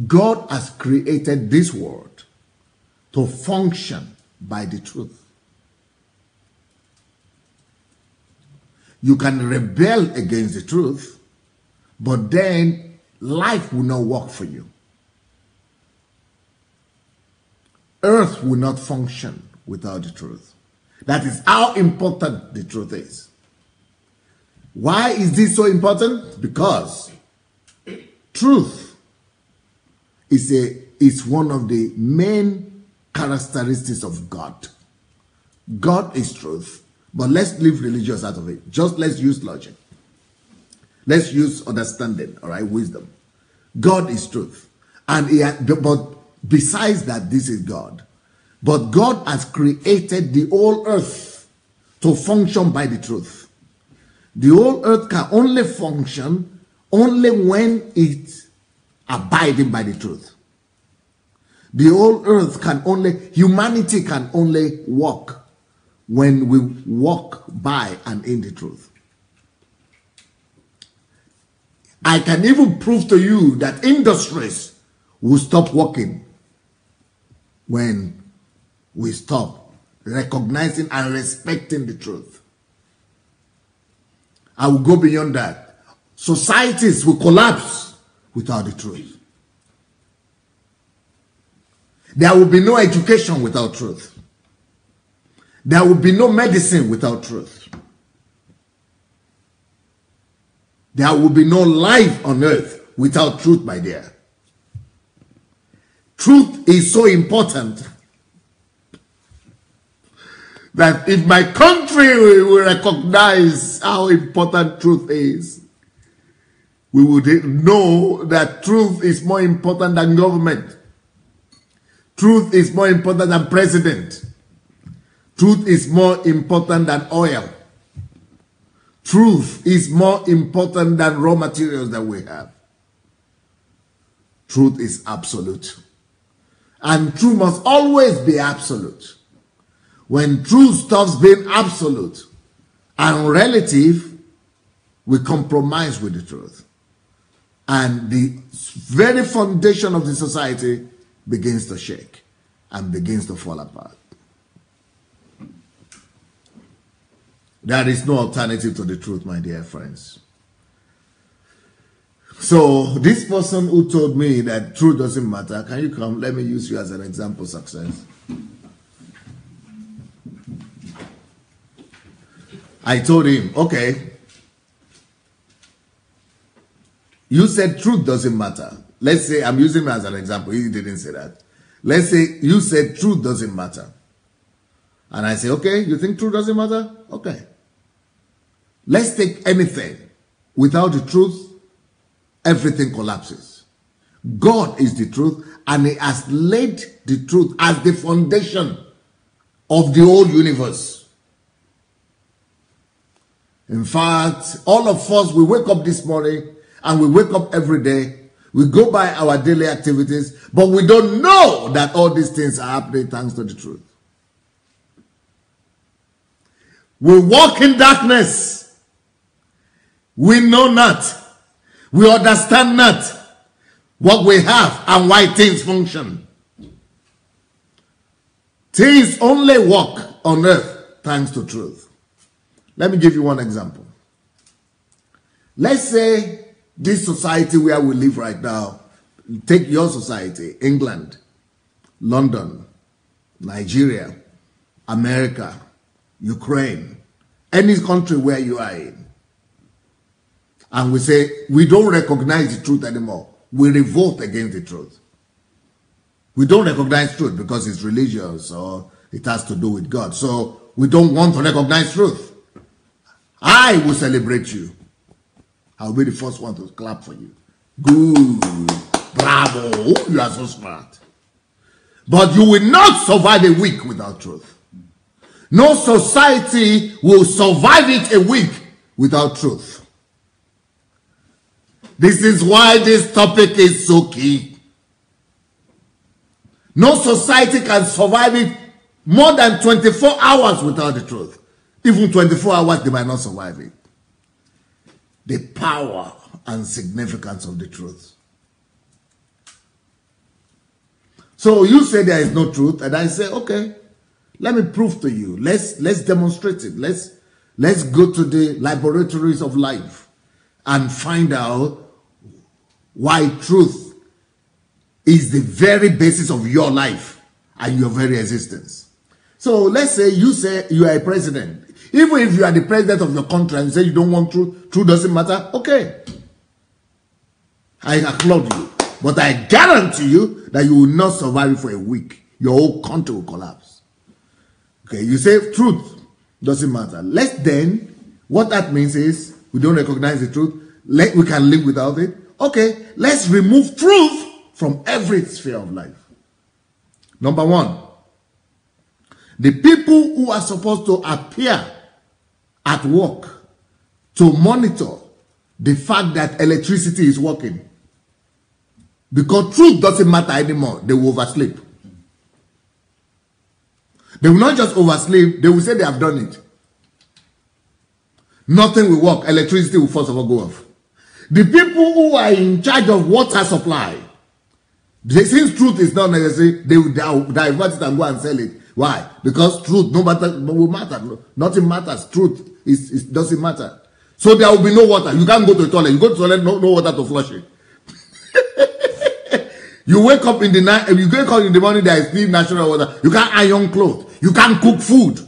God has created this world to function by the truth. You can rebel against the truth, but then life will not work for you. Earth will not function without the truth. That is how important the truth is. Why is this so important? Because truth is one of the main characteristics of God. God is truth, but let's leave religious out of it. Just let's use logic. Let's use understanding, all right, wisdom. God is truth. But besides that, this is God. But God has created the whole earth to function by the truth. The whole earth can only function only when it's abiding by the truth. The whole earth humanity can only walk when we walk by and in the truth. I can even prove to you that industries will stop working when we stop recognizing and respecting the truth. I will go beyond that. Societies will collapse without the truth. There will be no education without truth. There will be no medicine without truth. There will be no life on earth without truth, my dear. Truth is so important that if my country will recognize how important truth is, we would know that truth is more important than government. Truth is more important than president. Truth is more important than oil. Truth is more important than raw materials that we have. Truth is absolute. And truth must always be absolute. When truth stops being absolute and relative, we compromise with the truth. And the very foundation of the society begins to shake and begins to fall apart. There is no alternative to the truth, my dear friends. So this person who told me that truth doesn't matter, can you come? Let me use you as an example of success. I told him, okay, you said truth doesn't matter. Let's say, I'm using him as an example. He didn't say that. Let's say you said truth doesn't matter. And I say, okay, you think truth doesn't matter? Okay. Let's take anything. Without the truth, everything collapses. God is the truth, and He has laid the truth as the foundation of the whole universe. In fact, all of us, we wake up this morning and we wake up every day We go by our daily activities, but we don't know that all these things are happening thanks to the truth. We walk in darkness. We know not. We understand not what we have and why things function. Things only work on earth thanks to truth. Let me give you one example. Let's say this society where we live right now, take your society, England, London, Nigeria, America, Ukraine, any country where you are in. And we say, we don't recognize the truth anymore. We revolt against the truth. We don't recognize truth because it's religious or it has to do with God. So we don't want to recognize truth. I will celebrate you. I'll be the first one to clap for you. Good. Bravo. You are so smart. But you will not survive a week without truth. No society will survive it a week without truth. This is why this topic is so key. No society can survive it more than 24 hours without the truth. Even 24 hours, they might not survive it. The power and significance of the truth. So you say there is no truth, and I say, okay, let me prove to you. Let's demonstrate it. Let's go to the laboratories of life and find out why truth is the very basis of your life and your very existence. So let's say you are a president. Even if you are the president of your country and you say you don't want truth, truth doesn't matter, okay. I applaud you. But I guarantee you that you will not survive it for a week. Your whole country will collapse. Okay, you say truth doesn't matter. What that means is we don't recognize the truth. We can live without it. Okay, let's remove truth from every sphere of life. Number one, the people who are supposed to appear at work to monitor the fact that electricity is working. Because truth doesn't matter anymore. They will oversleep. They will not just oversleep. They will say they have done it. Nothing will work. Electricity will first of all go off. The people who are in charge of water supply, since truth is not necessary, they will divert it and go and sell it. Why? Because truth no will matter. Nothing matters. Truth doesn't matter. So there will be no water. You can't go to the toilet. You go to the toilet, no water to flush it. You wake up in the night, if you wake up in the morning, there is still natural water. You can't iron clothes. You can't cook food.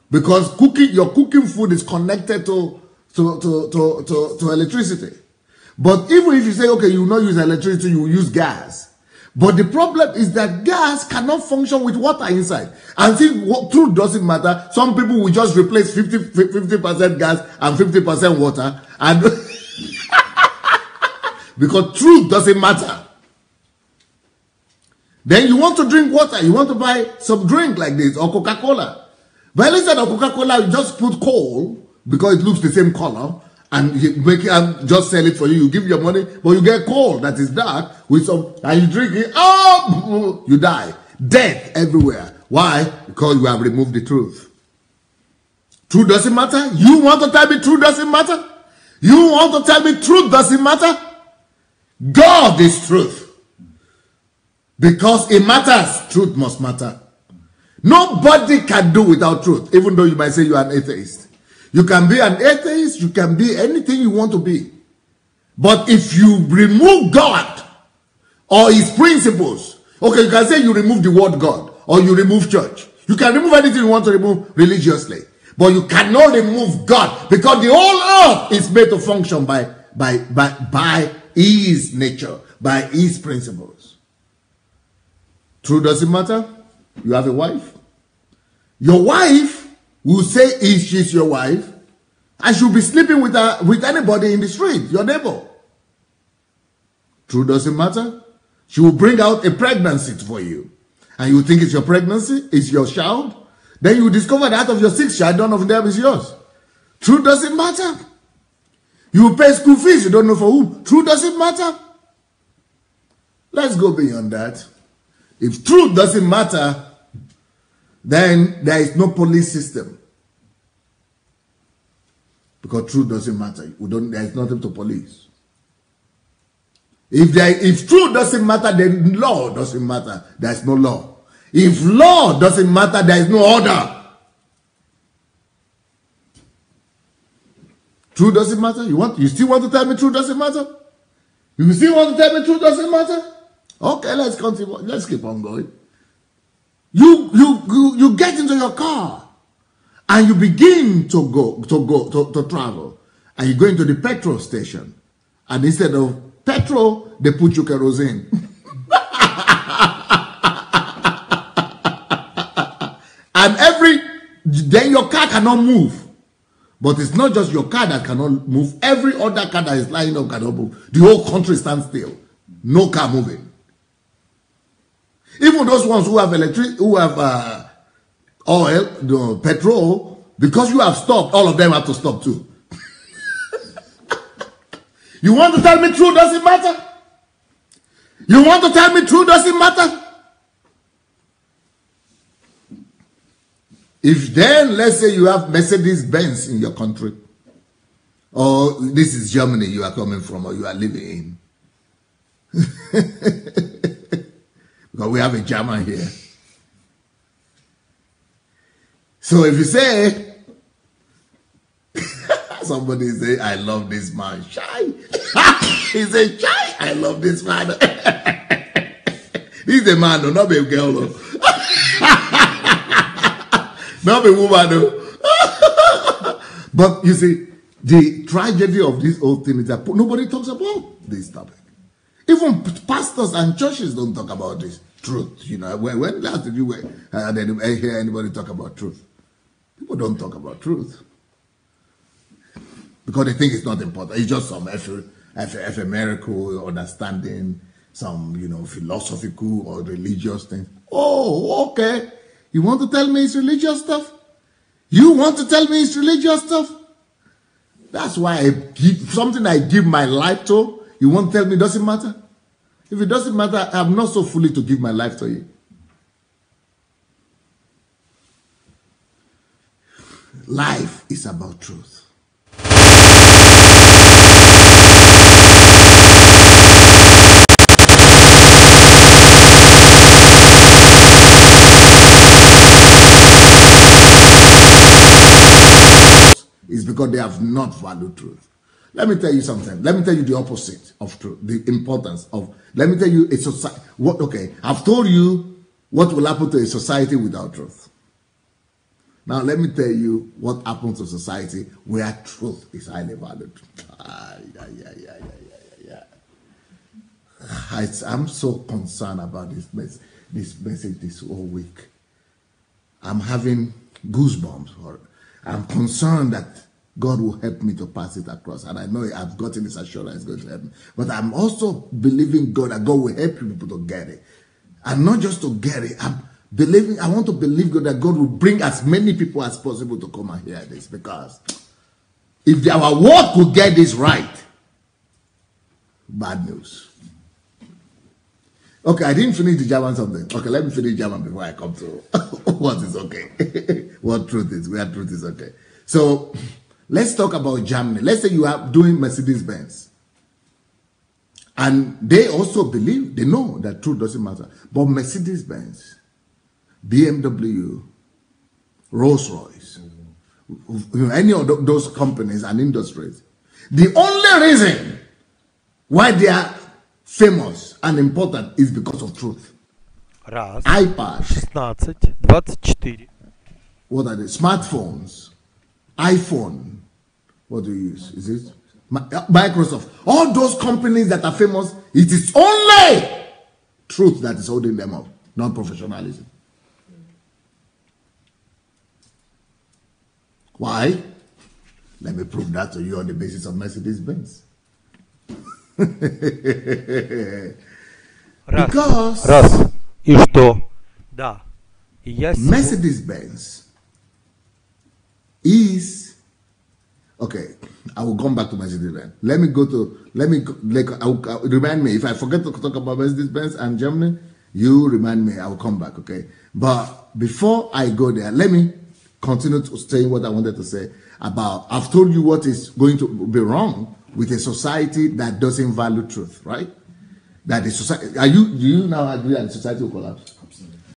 Because your cooking food is connected to electricity. But even if you say, okay, you will not use electricity, you will use gas. But the problem is that gas cannot function with water inside. And since truth doesn't matter, some people will just replace 50% gas and 50% water. And because truth doesn't matter. Then you want to drink water, you want to buy some drink like this or Coca-Cola. But instead of Coca-Cola, you just put coal because it looks the same color and you make it and just sell it for you. You give your money, but you get coal that is dark with some, and you drink it, oh, you die. Death everywhere. Why? Because you have removed the truth. Truth doesn't matter? You want to tell me truth doesn't matter? You want to tell me truth doesn't matter? God is truth. Because it matters, truth must matter. Nobody can do without truth, even though you might say you are an atheist. You can be an atheist, you can be anything you want to be. But if you remove God or his principles, okay, you can say you remove the word God or you remove church. You can remove anything you want to remove religiously. But you cannot remove God because the whole earth is made to function by his nature, by his principles. Truth doesn't matter. You have a wife. Your wife will say she's your wife and she'll be sleeping with anybody in the street, your neighbor. Truth doesn't matter. She will bring out a pregnancy for you. And you think it's your pregnancy, it's your child. Then you discover that out of your 6 child, none of them is yours. Truth doesn't matter. You pay school fees, you don't know for whom. Truth doesn't matter. Let's go beyond that. If truth doesn't matter, then there is no police system. Because truth doesn't matter. There is nothing to police. If truth doesn't matter, then law doesn't matter. There is no law. If law doesn't matter, there is no order. Truth doesn't matter? You still want to tell me truth doesn't matter? You still want to tell me truth doesn't matter? Okay, let's continue. Let's keep on going. You get into your car and you begin to travel, and you go into the petrol station, and instead of petrol, they put you kerosene. And then your car cannot move. But it's not just your car that cannot move. Every other car that is lying up cannot move. The whole country stands still. No car moving. Even those ones who have oil, petrol, because you have stopped, all of them have to stop too. You want to tell me truth doesn't matter? You want to tell me truth doesn't matter? If then, let's say you have Mercedes-Benz in your country, or this is Germany you are coming from, or you are living in. Because we have a German here. So if you say, somebody say, I love this man, shy. He said, shy, I love this man. He's a man, though, not be a girl. Though. Not a woman. Though. But you see, the tragedy of this whole thing is that nobody talks about this topic. Even pastors and churches don't talk about this truth. You know, when last did you hear anybody talk about truth? People don't talk about truth because they think it's not important. It's just some ephemeral understanding, some philosophical or religious thing. Oh, okay. You want to tell me it's religious stuff? You want to tell me it's religious stuff? That's why something I give my life to. You won't tell me it doesn't matter? If it doesn't matter, I'm not so foolish to give my life to you. Life is about truth. It's because they have not valued truth. Let me tell you something. Let me tell you the opposite of truth, the importance of. Let me tell you a society. Okay, I've told you what will happen to a society without truth. Now let me tell you what happens to society where truth is highly valued. I'm so concerned about this message this whole week. I'm having goosebumps. I'm concerned that God will help me to pass it across. And I know I've gotten this assurance going to help me. But I'm also believing God that God will help people to get it. And not just to get it. I want to believe God that God will bring as many people as possible to come and hear this. Because if our world could get this right, bad news. Okay, I didn't finish the German something. Okay, let me finish German before I come to what is okay. What truth is, where truth is okay. So, let's talk about Germany. Let's say you are doing Mercedes-Benz. And they also believe, they know that truth doesn't matter. But Mercedes-Benz, BMW, Rolls-Royce, any of those companies and industries, the only reason why they are famous and important is because of truth. Раз, iPad, 16, 24. What are they? Smartphones, iPhone. What do you use? Is it Microsoft? All those companies that are famous, it is only truth that is holding them up, not professionalism. Why? Let me prove that to you on the basis of Mercedes-Benz. Because Раз. И что? Да. И я Mercedes-Benz is, okay, I will come back to Mercedes-Benz. Remind me. If I forget to talk about Mercedes-Benz and Germany, you remind me. I will come back, okay? But before I go there, let me continue to say what I wanted to say about, I've told you what is going to be wrong with a society that doesn't value truth, right? That the society, do you now agree that the society will collapse? Absolutely.